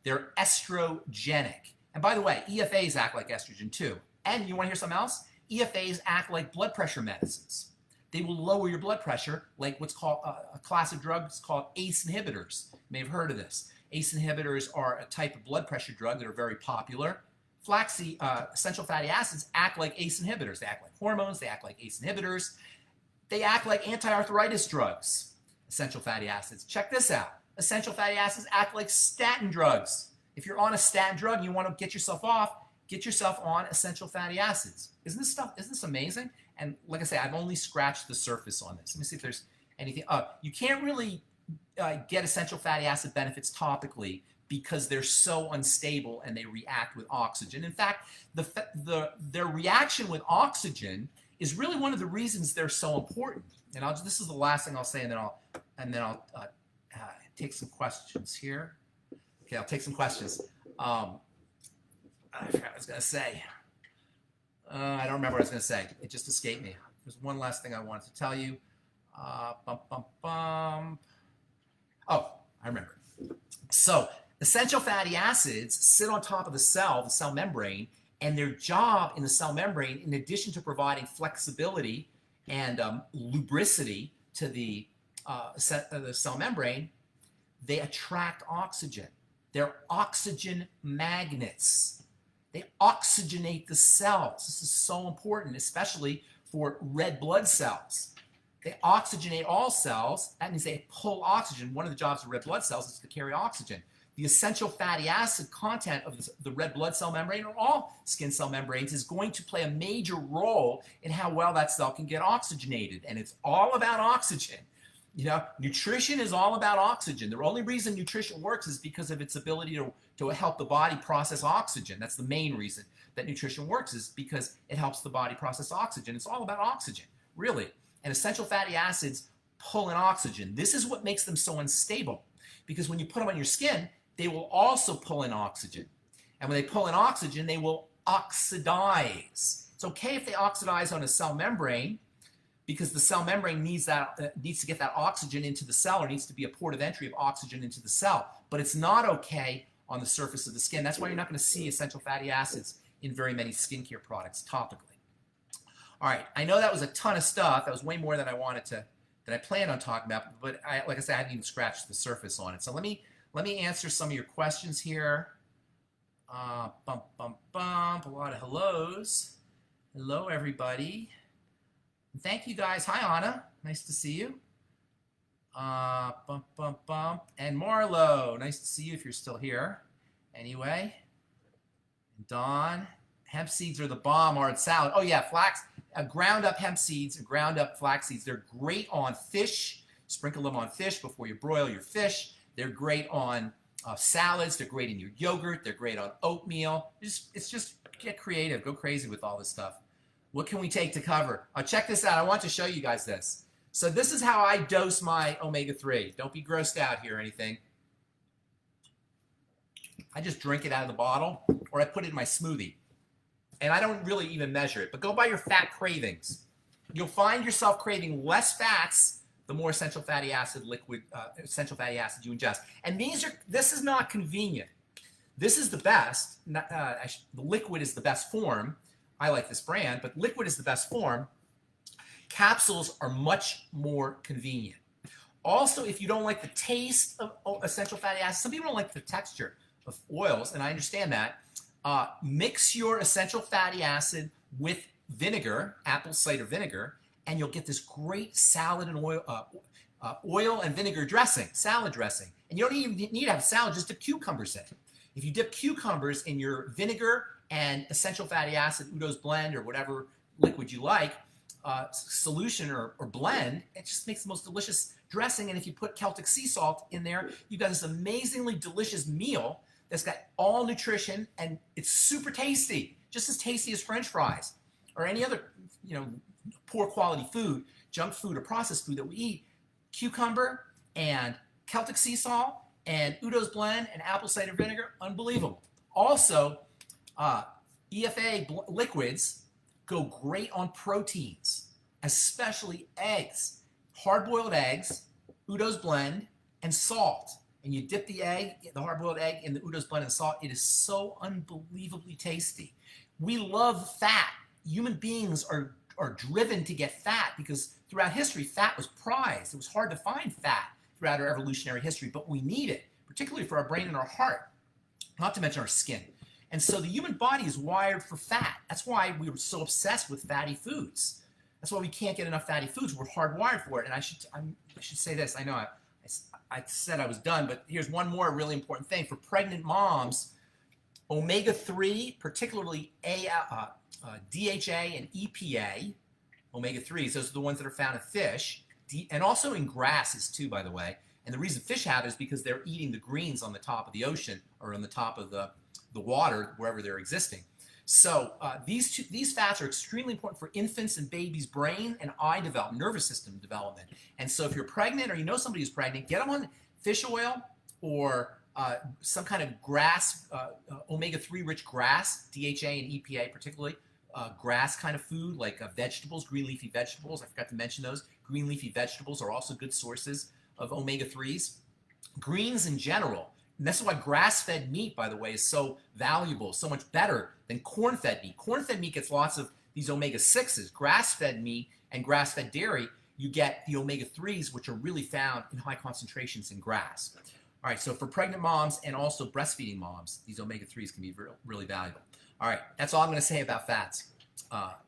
They're estrogenic. And by the way, EFAs act like estrogen too. And you want to hear something else? EFAs act like blood pressure medicines. They will lower your blood pressure, like what's called a class of drugs called ACE inhibitors. You may have heard of this. ACE inhibitors are a type of blood pressure drug that are very popular. Flaxseed, essential fatty acids act like ACE inhibitors. They act like hormones. They act like ACE inhibitors. They act like anti-arthritis drugs, essential fatty acids. Check this out. Essential fatty acids act like statin drugs. If you're on a statin drug and you want to get yourself off, get yourself on essential fatty acids. Isn't this amazing? And like I say, I've only scratched the surface on this. Let me see if there's anything. You can't really get essential fatty acid benefits topically because they're so unstable and they react with oxygen. In fact, their reaction with oxygen is really one of the reasons they're so important. And this is the last thing I'll say, and then I'll take some questions here. Okay, I'll take some questions. I forgot what I was going to say. I don't remember what I was going to say. It just escaped me. There's one last thing I wanted to tell you. Oh, I remember. So essential fatty acids sit on top of the cell membrane, and their job in the cell membrane, in addition to providing flexibility and lubricity to the cell membrane, they attract oxygen. They're oxygen magnets. They oxygenate the cells. This is so important, especially for red blood cells. They oxygenate all cells. That means they pull oxygen. One of the jobs of red blood cells is to carry oxygen. The essential fatty acid content of the red blood cell membrane, or all skin cell membranes, is going to play a major role in how well that cell can get oxygenated. And it's all about oxygen. You know, nutrition is all about oxygen. The only reason nutrition works is because of its ability to help the body process oxygen. That's the main reason that nutrition works, is because it helps the body process oxygen. It's all about oxygen, really. And essential fatty acids pull in oxygen. This is what makes them so unstable, because when you put them on your skin, they will also pull in oxygen. And when they pull in oxygen, they will oxidize. It's okay if they oxidize on a cell membrane, because the cell membrane needs to get that oxygen into the cell, or needs to be a port of entry of oxygen into the cell. But it's not okay on the surface of the skin. That's why you're not going to see essential fatty acids in very many skincare products topically. All right, I know that was a ton of stuff. That was way more than I planned on talking about. But like I said, I hadn't even scratched the surface on it. So let me answer some of your questions here. A lot of hellos. Hello, everybody. Thank you, guys. Hi, Anna. Nice to see you. And Marlo. Nice to see you if you're still here. Anyway. Dawn. Hemp seeds are the bomb, or it's salad. Oh, yeah, flax. Ground up hemp seeds and ground up flax seeds. They're great on fish. Sprinkle them on fish before you broil your fish. They're great on salads. They're great in your yogurt. They're great on oatmeal. It's just get creative. Go crazy with all this stuff. What can we take to cover? Check this out. I want to show you guys this. So this is how I dose my omega-3. Don't be grossed out here or anything. I just drink it out of the bottle, or I put it in my smoothie. And I don't really even measure it. But go by your fat cravings. You'll find yourself craving less fats the more essential fatty acid essential fatty acids you ingest. And this is not convenient. This is the best. The liquid is the best form. I like this brand, but liquid is the best form. Capsules are much more convenient. Also, if you don't like the taste of essential fatty acids, some people don't like the texture of oils, and I understand that. Mix your essential fatty acid with vinegar, apple cider vinegar, and you'll get this great salad and oil and vinegar dressing, salad dressing. And you don't even need to have salad, just dip cucumbers in. If you dip cucumbers in your vinegar and essential fatty acid, Udo's blend, or whatever liquid you like, solution or blend, it just makes the most delicious dressing. And if you put Celtic sea salt in there, you got this amazingly delicious meal that's got all nutrition, and it's super tasty, just as tasty as French fries or any other, poor quality food, junk food or processed food that we eat. Cucumber and Celtic sea salt and Udo's blend and apple cider vinegar, unbelievable. Also, EFA liquids go great on proteins, especially eggs, hard-boiled eggs, Udo's blend, and salt. And you dip the hard-boiled egg in the Udo's blend and salt. It is so unbelievably tasty. We love fat. Human beings are are driven to get fat, because throughout history, fat was prized. It was hard to find fat throughout our evolutionary history, but we need it, particularly for our brain and our heart, not to mention our skin. And so the human body is wired for fat. That's why we were so obsessed with fatty foods. That's why we can't get enough fatty foods. We're hardwired for it. And I should say this. I know I said I was done, but here's one more really important thing. For pregnant moms, omega-3, particularly DHA and EPA, omega-3s, those are the ones that are found in fish, and also in grasses too, by the way. And the reason fish have it is because they're eating the greens on the top of the ocean or on the top of the water, wherever they're existing. So these fats are extremely important for infants and babies' brain and eye development, nervous system development. And so if you're pregnant or you know somebody who's pregnant, get them on fish oil or some kind of grass, omega-3 rich grass, DHA and EPA particularly, grass kind of food like vegetables, green leafy vegetables. I forgot to mention those. Green leafy vegetables are also good sources of omega-3s. Greens in general. And that's why grass-fed meat, by the way, is so valuable, so much better than corn-fed meat. Corn-fed meat gets lots of these omega-6s. Grass-fed meat and grass-fed dairy, you get the omega-3s, which are really found in high concentrations in grass. All right, so for pregnant moms and also breastfeeding moms, these omega-3s can be really valuable. All right, that's all I'm going to say about fats,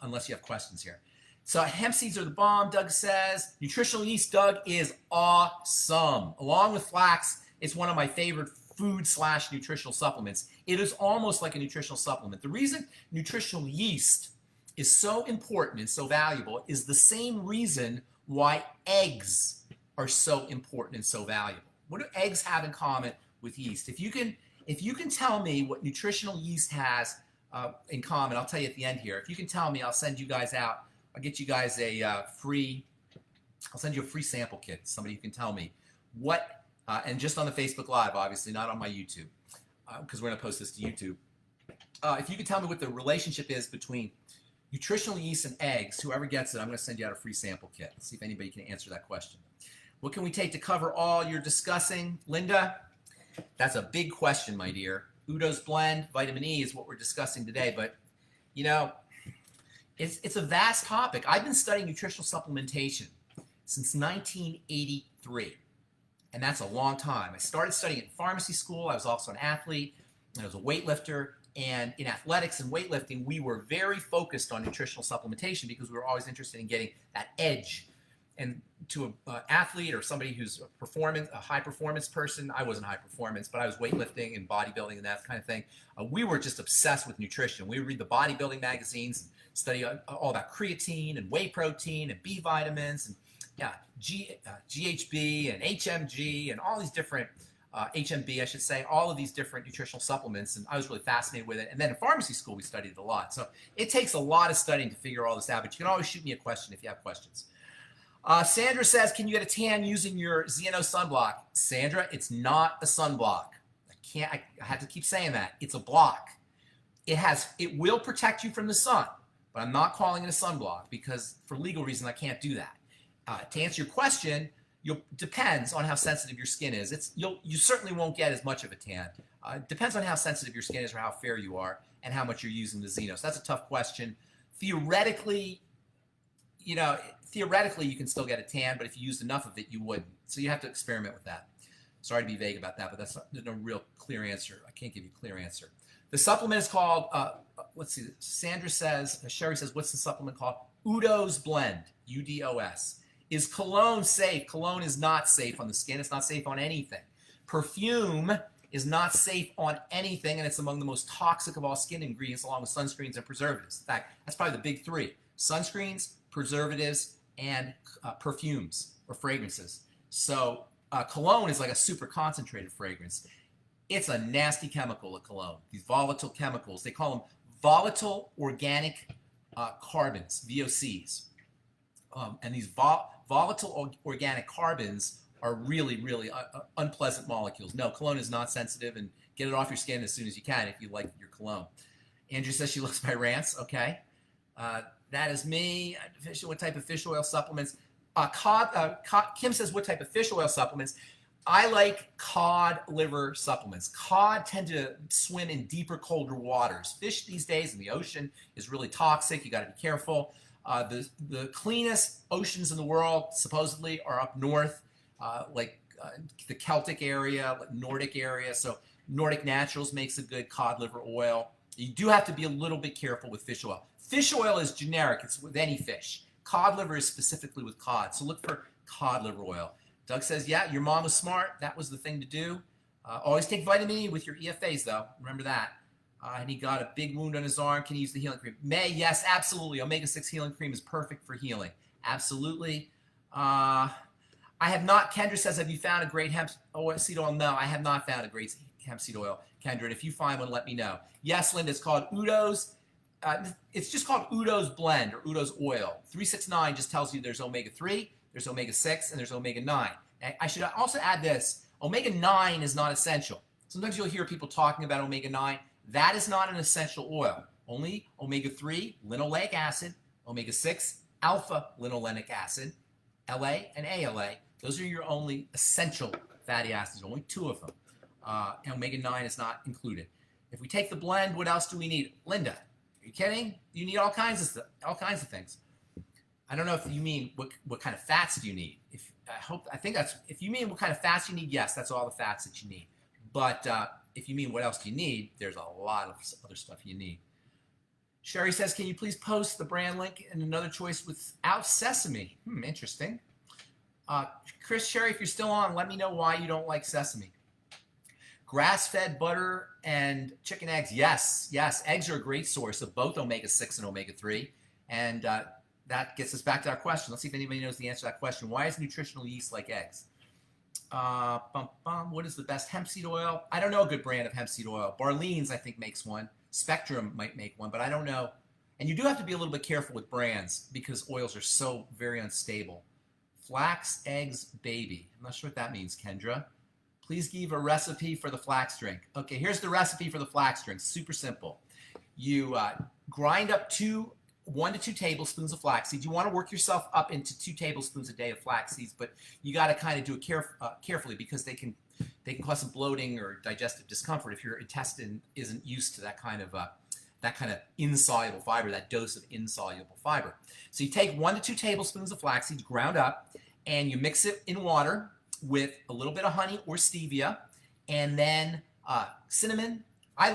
unless you have questions here. So hemp seeds are the bomb, Doug says. Nutritional yeast, Doug, is awesome. Along with flax, it's one of my favorite food/nutritional supplements. It is almost like a nutritional supplement. The reason nutritional yeast is so important and so valuable is the same reason why eggs are so important and so valuable. What do eggs have in common with yeast? If you can tell me what nutritional yeast has in common, I'll tell you at the end here. If you can tell me, I'll send you guys out. I'll get you guys I'll send you a free sample kit. Somebody who can tell me what. And just on the Facebook Live, obviously, not on my YouTube, because we're going to post this to YouTube. If you could tell me what the relationship is between nutritional yeast and eggs, whoever gets it, I'm going to send you out a free sample kit. See if anybody can answer that question. What can we take to cover all you're discussing? Linda, that's a big question, my dear. Udo's blend, vitamin E is what we're discussing today, but, you know, it's a vast topic. I've been studying nutritional supplementation since 1983. And that's a long time. I started studying in pharmacy school. I was also an athlete, and I was a weightlifter. And in athletics and weightlifting, we were very focused on nutritional supplementation because we were always interested in getting that edge. And to an athlete or somebody who's a high performance person, I wasn't high performance, but I was weightlifting and bodybuilding and that kind of thing. We were just obsessed with nutrition. We would read the bodybuilding magazines, and study all about creatine and whey protein and B vitamins and GHB and HMG and all these different, HMB I should say, all of these different nutritional supplements, and I was really fascinated with it. And then in pharmacy school we studied it a lot. So it takes a lot of studying to figure all this out, but you can always shoot me a question if you have questions. Sandra says, can you get a tan using your Xeno sunblock? Sandra, it's not a sunblock. I have to keep saying that. It's a block. It will protect you from the sun, but I'm not calling it a sunblock because for legal reasons I can't do that. To answer your question, depends on how sensitive your skin is. You certainly won't get as much of a tan. Depends on how sensitive your skin is or how fair you are and how much you're using the Xeno. So that's a tough question. Theoretically, you can still get a tan, but if you used enough of it, you wouldn't. So you have to experiment with that. Sorry to be vague about that, but there's no real clear answer. I can't give you a clear answer. The supplement is called, let's see, Sherry says, what's the supplement called? Udo's Blend, UDOS. Is cologne safe? Cologne is not safe on the skin. It's not safe on anything. Perfume is not safe on anything, and it's among the most toxic of all skin ingredients, along with sunscreens and preservatives. In fact, that's probably the big three: sunscreens, preservatives, and perfumes or fragrances. So cologne is like a super concentrated fragrance. It's a nasty chemical, a cologne. These volatile chemicals, they call them volatile organic carbons, VOCs. And these volatile organic carbons are really, really unpleasant molecules. No, cologne is not sensitive, and get it off your skin as soon as you can if you like your cologne. Andrew says she loves my rants. Okay. That is me. What type of fish oil supplements? Kim says, what type of fish oil supplements? I like cod liver supplements. Cod tend to swim in deeper, colder waters. Fish these days in the ocean is really toxic. You got to be careful. The cleanest oceans in the world supposedly are up north, the Celtic area, like Nordic area. So Nordic Naturals makes a good cod liver oil. You do have to be a little bit careful with fish oil. Fish oil is generic. It's with any fish. Cod liver is specifically with cod. So look for cod liver oil. Doug says, yeah, your mom was smart. That was the thing to do. Always take vitamin E with your EFAs, though. Remember that. And he got a big wound on his arm. Can he use the healing cream? May, yes, absolutely. Omega-6 healing cream is perfect for healing. Absolutely. I have not, Kendra says, have you found a great hemp seed oil? No, I have not found a great hemp seed oil, Kendra. And if you find one, let me know. Yes, Linda, it's called Udo's. It's just called Udo's Blend or Udo's Oil. 369 just tells you there's omega-3, there's omega-6, and there's omega-9. And I should also add this. Omega-9 is not essential. Sometimes you'll hear people talking about omega-9. That is not an essential oil. Only omega-3, linoleic acid, omega-6, alpha-linolenic acid, LA and ALA. Those are your only essential fatty acids, only 2 of them. And omega-9 is not included. If we take the blend, what else do we need? Linda, are you kidding? You need all kinds of stuff, all kinds of things. I don't know if you mean what kind of fats do you need. I think that's, if you mean what kind of fats you need, yes, that's all the fats that you need. But if you mean what else do you need, there's a lot of other stuff you need. Sherry says, can you please post the brand link and another choice without sesame? Interesting. Chris, Sherry, if you're still on, let me know why you don't like sesame. Grass-fed butter and chicken eggs, yes. Eggs are a great source of both omega-6 and omega-3. And that gets us back to our question. Let's see if anybody knows the answer to that question. Why is nutritional yeast like eggs? What is the best hemp seed oil? I don't know a good brand of hemp seed oil. Barlean's, I think, makes one. Spectrum might make one, but I don't know. And you do have to be a little bit careful with brands because oils are so very unstable. Flax, eggs, baby. I'm not sure what that means, Kendra. Please give a recipe for the flax drink. Okay, here's the recipe for the flax drink. Super simple. You grind up 1 to 2 tablespoons of flax seeds. You want to work yourself up into 2 tablespoons a day of flax seeds, but you got to kind of do it carefully because they can cause some bloating or digestive discomfort if your intestine isn't used to that kind of insoluble fiber, that dose of insoluble fiber. So you take 1 to 2 tablespoons of flax seeds ground up, and you mix it in water with a little bit of honey or stevia, and then cinnamon.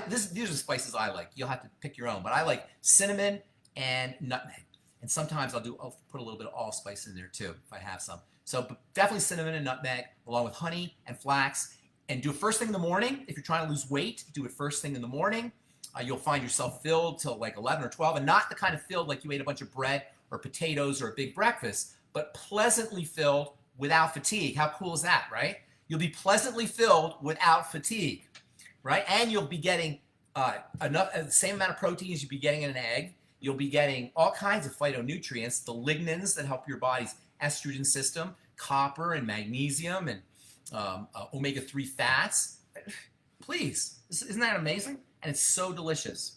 These are the spices I like. You'll have to pick your own, but I like cinnamon and nutmeg. And sometimes I'll put a little bit of allspice in there too if I have some. So definitely cinnamon and nutmeg along with honey and flax. And do it first thing in the morning. If you're trying to lose weight, do it first thing in the morning. You'll find yourself filled till like 11 or 12, and not the kind of filled like you ate a bunch of bread or potatoes or a big breakfast, but pleasantly filled without fatigue. How cool is that, right? You'll be pleasantly filled without fatigue, right? And you'll be getting the same amount of protein as you'd be getting in an egg. You'll be getting all kinds of phytonutrients, the lignans that help your body's estrogen system, copper and magnesium and omega-3 fats. Please, isn't that amazing? And it's so delicious.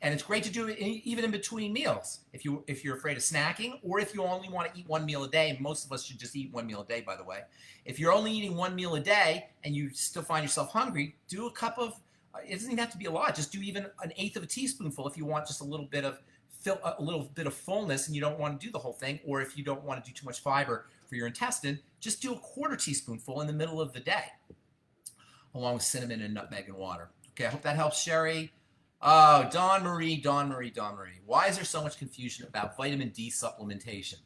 And it's great to do it even in between meals. If you're afraid of snacking, or if you only want to eat 1 meal a day, most of us should just eat 1 meal a day, by the way. If you're only eating 1 meal a day and you still find yourself hungry, do a cup of, it doesn't even have to be a lot, just do even 1/8 of a teaspoonful if you want just a little bit of fullness and you don't want to do the whole thing, or if you don't want to do too much fiber for your intestine, just do a 1/4 teaspoonful in the middle of the day, along with cinnamon and nutmeg and water. Okay, I hope that helps, Sherry. Oh, Dawn Marie. Why is there so much confusion about vitamin D supplementation?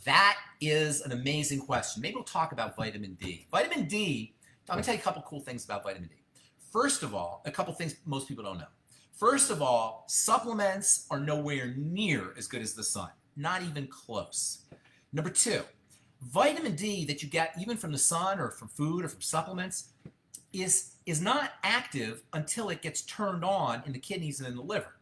That is an amazing question. Maybe we'll talk about vitamin D. Vitamin D, I'm going to tell you a couple cool things about vitamin D. First of all, a couple things most people don't know. First of all, supplements are nowhere near as good as the sun. Not even close. Number 2, vitamin D that you get even from the sun or from food or from supplements is not active until it gets turned on in the kidneys and in the liver.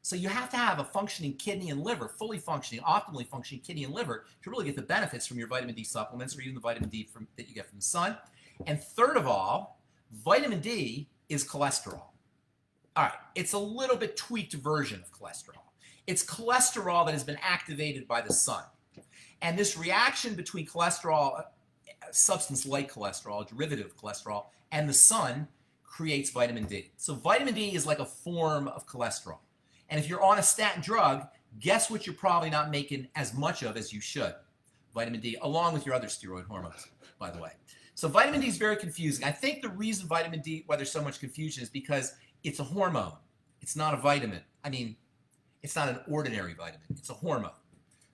So you have to have a functioning kidney and liver, fully functioning, optimally functioning kidney and liver to really get the benefits from your vitamin D supplements or even the vitamin D that you get from the sun. And third of all, vitamin D is cholesterol. All right, it's a little bit tweaked version of cholesterol. It's cholesterol that has been activated by the sun. And this reaction between cholesterol, substance like cholesterol, derivative cholesterol, and the sun creates vitamin D. So vitamin D is like a form of cholesterol. And if you're on a statin drug, Guess what you're probably not making as much of as you should? Vitamin D, along with your other steroid hormones, by the way. So vitamin D is very confusing. I think the reason vitamin D, why there's so much confusion, is because it's a hormone. It's not a vitamin. I mean, it's not an ordinary vitamin. It's a hormone.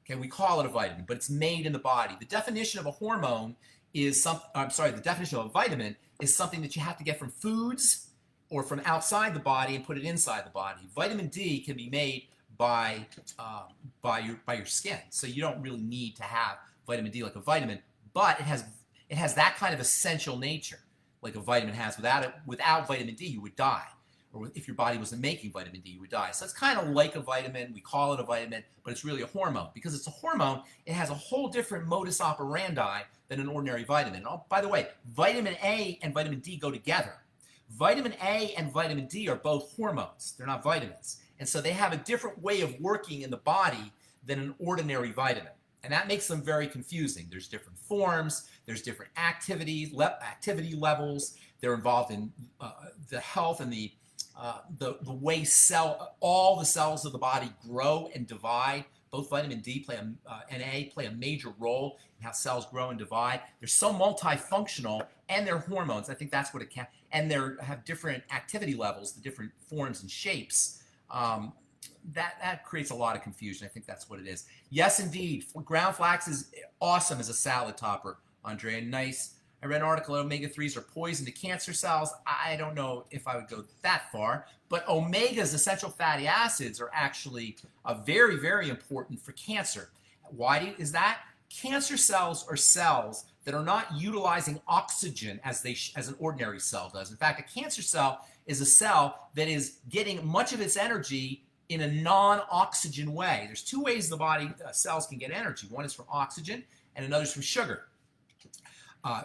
Okay, we call it a vitamin, but it's made in the body. The definition of a hormone is the definition of a vitamin is something that you have to get from foods or from outside the body and put it inside the body. Vitamin D can be made by your skin, so you don't really need to have vitamin D like a vitamin, but it has that kind of essential nature like a vitamin has. Without vitamin D, you would die. Or if your body wasn't making vitamin D, you would die. So it's kind of like a vitamin. We call it a vitamin, but it's really a hormone. Because it's a hormone, it has a whole different modus operandi than an ordinary vitamin. Oh, by the way, vitamin A and vitamin D go together. Vitamin A and vitamin D are both hormones. They're not vitamins. And so they have a different way of working in the body than an ordinary vitamin. And that makes them very confusing. There's different forms. There's different activity levels. They're involved in the health and the way all the cells of the body grow and divide. Both vitamin D and A play a major role in how cells grow and divide. They're so multifunctional, and they're hormones. I think that's what it can. And they have different activity levels, the different forms and shapes. That creates a lot of confusion. I think that's what it is. Yes, indeed. Ground flax is awesome as a salad topper, Andre. Nice. I read an article that omega-3s are poison to cancer cells. I don't know if I would go that far, but omegas, essential fatty acids, are actually very, very important for cancer. Why is that? Cancer cells are cells that are not utilizing oxygen as an ordinary cell does. In fact, a cancer cell is a cell that is getting much of its energy in a non-oxygen way. There's two ways the body cells can get energy. One is from oxygen, and another is from sugar. When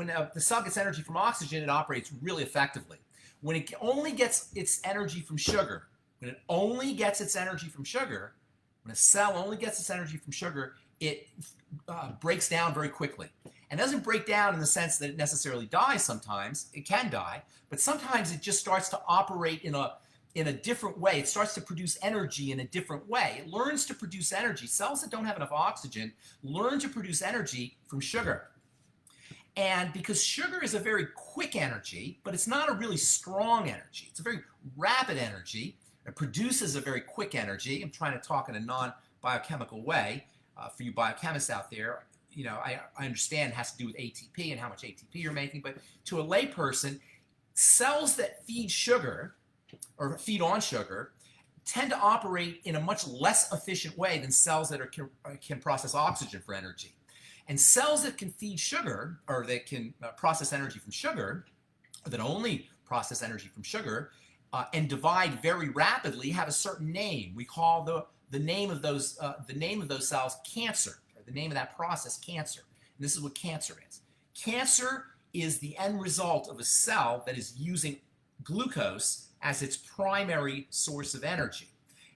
the cell gets energy from oxygen, it operates really effectively. When it only gets its energy from sugar, when a cell only gets its energy from sugar, it breaks down very quickly. And doesn't break down in the sense that it necessarily dies sometimes. It can die, but sometimes it just starts to operate in a different way. It starts to produce energy in a different way. It learns to produce energy. Cells that don't have enough oxygen learn to produce energy from sugar. And because sugar is a very quick energy, but it's not a really strong energy. It's a very rapid energy. It produces a very quick energy. I'm trying to talk in a non-biochemical way for you biochemists out there. You know, I understand it has to do with ATP and how much ATP you're making, but to a layperson, cells that feed sugar or feed on sugar tend to operate in a much less efficient way than cells that can process oxygen for energy. And cells that can feed sugar, or that can process energy from sugar, or that only process energy from sugar, and divide very rapidly, have a certain name. We call the name of those cells cancer, or the name of that process cancer. And this is what cancer is. Cancer is the end result of a cell that is using glucose as its primary source of energy.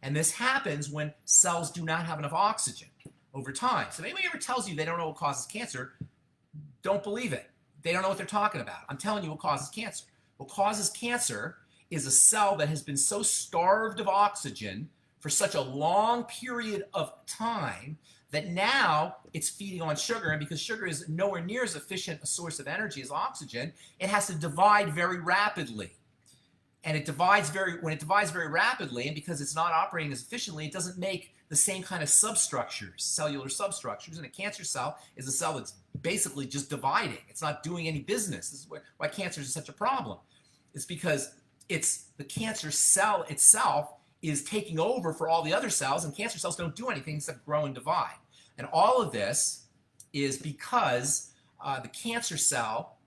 And this happens when cells do not have enough oxygen over time. So if anybody ever tells you they don't know what causes cancer, don't believe it. They don't know what they're talking about. I'm telling you what causes cancer. What causes cancer is a cell that has been so starved of oxygen for such a long period of time that now it's feeding on sugar, and because sugar is nowhere near as efficient a source of energy as oxygen, it has to divide very rapidly. And when it divides very rapidly, and because it's not operating as efficiently, it doesn't make the same kind of substructures, cellular substructures. And a cancer cell is a cell that's basically just dividing. It's not doing any business. This is why cancer is such a problem. It's because the cancer cell itself is taking over for all the other cells, and cancer cells don't do anything except grow and divide. And all of this is because the cancer cell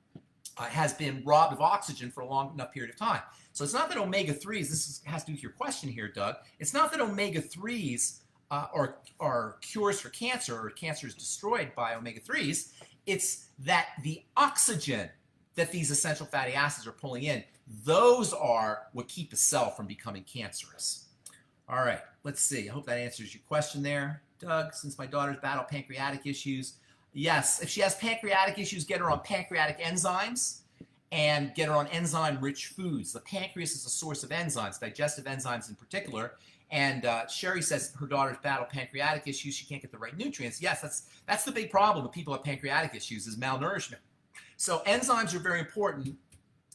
has been robbed of oxygen for a long enough period of time. So it's not that omega-3s, has to do with your question here, Doug, it's not that omega-3s are cures for cancer, or cancer is destroyed by omega-3s. It's that the oxygen that these essential fatty acids are pulling in, those are what keep a cell from becoming cancerous. All right, let's see. I hope that answers your question there, Doug. Since my daughter's battle pancreatic issues, yes, if she has pancreatic issues, get her on pancreatic enzymes and get her on enzyme-rich foods. The pancreas is a source of enzymes, digestive enzymes in particular, And Sherry says her daughter's battle pancreatic issues. She can't get the right nutrients. Yes, that's the big problem with people with pancreatic issues is malnourishment. So enzymes are very important.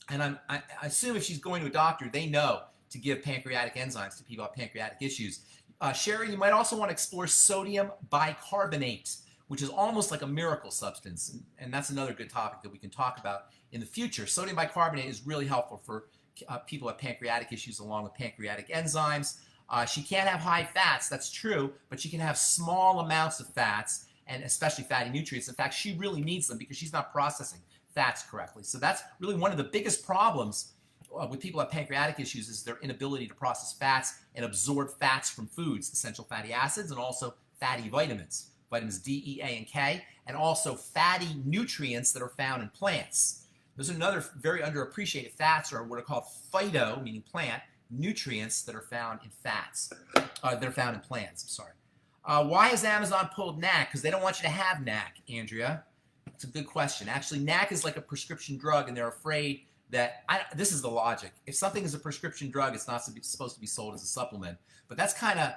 And I assume if she's going to a doctor, they know to give pancreatic enzymes to people with pancreatic issues. Sherry, you might also want to explore sodium bicarbonate, which is almost like a miracle substance. And that's another good topic that we can talk about in the future. Sodium bicarbonate is really helpful for people with pancreatic issues along with pancreatic enzymes. She can't have high fats, that's true, but she can have small amounts of fats and especially fatty nutrients. In fact, she really needs them because she's not processing fats correctly. So that's really one of the biggest problems with people with pancreatic issues is their inability to process fats and absorb fats from foods, essential fatty acids, and also fatty vitamins, vitamins D, E, A, and K, and also fatty nutrients that are found in plants. There's another very underappreciated fats are what are called phyto, meaning plant, nutrients that are found in fats, that are found in plants, I'm sorry. Why has Amazon pulled NAC? Because they don't want you to have NAC, Andrea. It's a good question. Actually, NAC is like a prescription drug, and they're afraid that, this is the logic. If something is a prescription drug, it's not supposed to be sold as a supplement. But that's kind of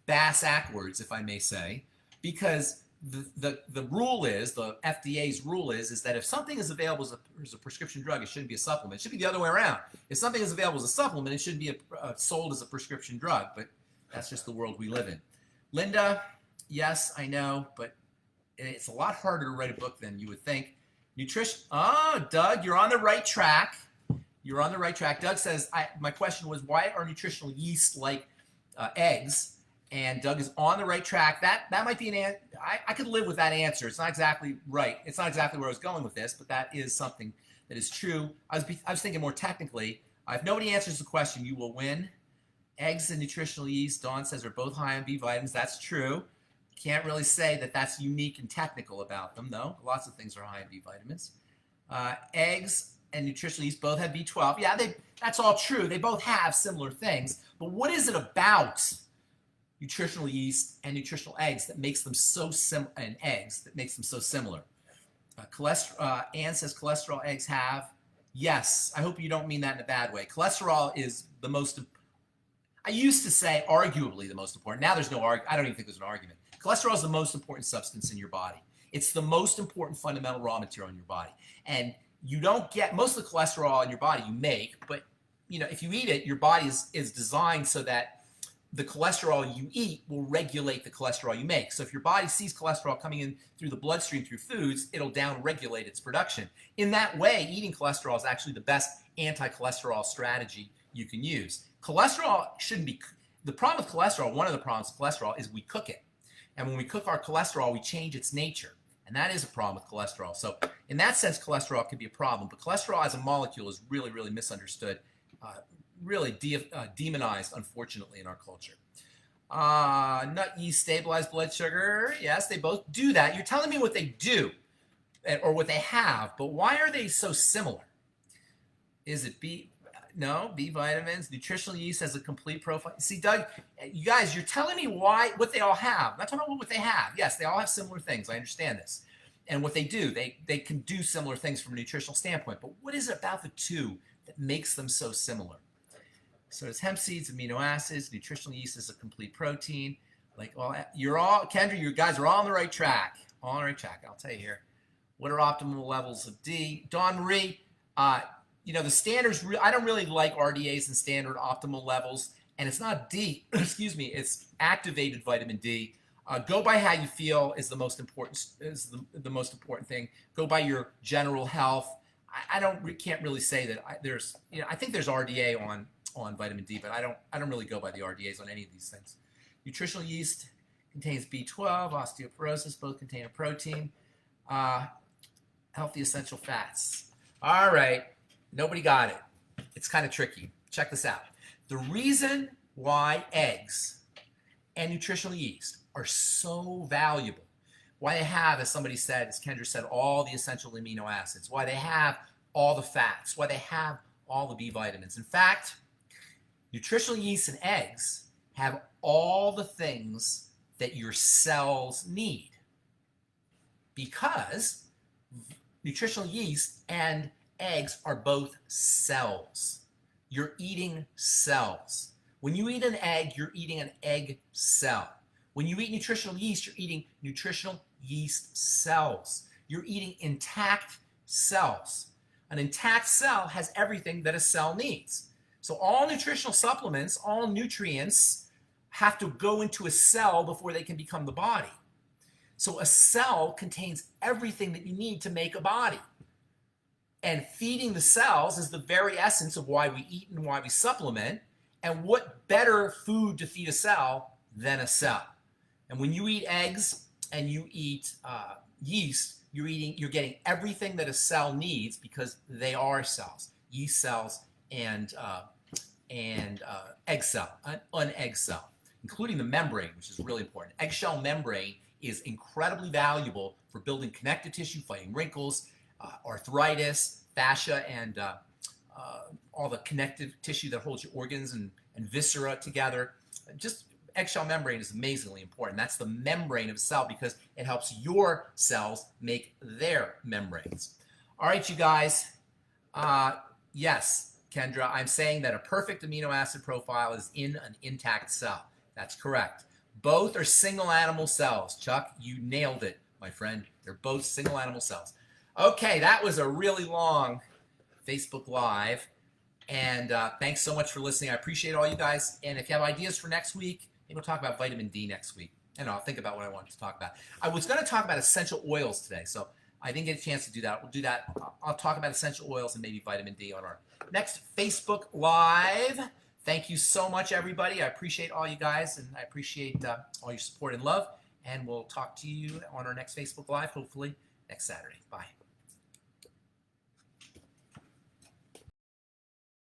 bass-ackwards, if I may say, because the rule is, the FDA's rule is that if something is available as a prescription drug, it shouldn't be a supplement. It should be the other way around. If something is available as a supplement, it shouldn't be sold as a prescription drug. But that's just the world we live in. Linda, yes, I know, but it's a lot harder to write a book than you would think. Nutrition. Oh, Doug, you're on the right track. You're on the right track. Doug says, my question was, why are nutritional yeast like eggs? And Doug is on the right track. That might be an answer. I could live with that answer. It's not exactly right. It's not exactly where I was going with this, but that is something that is true. I was thinking more technically. If nobody answers the question, you will win. Eggs and nutritional yeast, Dawn says, are both high on B vitamins. That's true. Can't really say that that's unique and technical about them, though. Lots of things are high in B vitamins. Eggs and nutritional yeast both have B12. Yeah, that's all true. They both have similar things. But what is it about nutritional yeast and nutritional eggs that makes them so similar? And eggs that makes them so similar? Anne says cholesterol eggs have. Yes, I hope you don't mean that in a bad way. Cholesterol is the most. I used to say arguably the most important. Now there's no argument. I don't even think there's an argument. Cholesterol is the most important substance in your body. It's the most important fundamental raw material in your body. And you don't get most of the cholesterol in your body you make, but if you eat it, your body is designed so that the cholesterol you eat will regulate the cholesterol you make. So if your body sees cholesterol coming in through the bloodstream through foods, it'll down-regulate its production. In that way, eating cholesterol is actually the best anti-cholesterol strategy you can use. Cholesterol shouldn't be, the problem with cholesterol, one of the problems with cholesterol is we cook it. And when we cook our cholesterol, we change its nature. And that is a problem with cholesterol. So in that sense, cholesterol can be a problem. But cholesterol as a molecule is really, really misunderstood, really demonized, unfortunately, in our culture. Nut yeast stabilize blood sugar. Yes, they both do that. You're telling me what they do or what they have, but why are they so similar? Is it B? No, B vitamins. Nutritional yeast has a complete profile. See, Doug, you guys, you're telling me what they all have. I'm not talking about what they have. Yes, they all have similar things. I understand this. And what they do, they can do similar things from a nutritional standpoint. But what is it about the two that makes them so similar? So it's hemp seeds, amino acids. Nutritional yeast is a complete protein. Kendra, you guys are all on the right track. All on the right track. I'll tell you here. What are optimal levels of D? Dawn Marie, the standards, I don't really like RDAs and standard optimal levels, and it's not D, excuse me, it's activated vitamin D. Go by how you feel is the most important, the most important thing. Go by your general health. Can't really say that I think there's RDA on vitamin D, but I don't really go by the RDAs on any of these things. Nutritional yeast contains B12, osteoporosis, both contain a protein. Healthy essential fats. All right. Nobody got it. It's kind of tricky. Check this out. The reason why eggs and nutritional yeast are so valuable, why they have, as somebody said, as Kendra said, all the essential amino acids, why they have all the fats, why they have all the B vitamins. In fact, nutritional yeast and eggs have all the things that your cells need because nutritional yeast and eggs are both cells. You're eating cells. When you eat an egg, you're eating an egg cell. When you eat nutritional yeast, you're eating nutritional yeast cells. You're eating intact cells. An intact cell has everything that a cell needs. So all nutritional supplements, all nutrients have to go into a cell before they can become the body. So a cell contains everything that you need to make a body. And feeding the cells is the very essence of why we eat and why we supplement. And what better food to feed a cell than a cell? And when you eat eggs and you eat yeast, you're getting everything that a cell needs because they are cells, yeast cells and egg cell, an egg cell, including the membrane, which is really important. Eggshell membrane is incredibly valuable for building connective tissue, fighting wrinkles, arthritis, fascia, and all the connective tissue that holds your organs and viscera together. Just eggshell membrane is amazingly important. That's the membrane of a cell because it helps your cells make their membranes. All right, you guys. Yes, Kendra, I'm saying that a perfect amino acid profile is in an intact cell. That's correct. Both are single animal cells. Chuck, you nailed it, my friend. They're both single animal cells. Okay, that was a really long Facebook Live. And thanks so much for listening. I appreciate all you guys. And if you have ideas for next week, maybe we'll talk about vitamin D next week. And I'll think about what I wanted to talk about. I was going to talk about essential oils today, so I didn't get a chance to do that. We'll do that. I'll talk about essential oils and maybe vitamin D on our next Facebook Live. Thank you so much, everybody. I appreciate all you guys, and I appreciate all your support and love. And we'll talk to you on our next Facebook Live, hopefully next Saturday. Bye.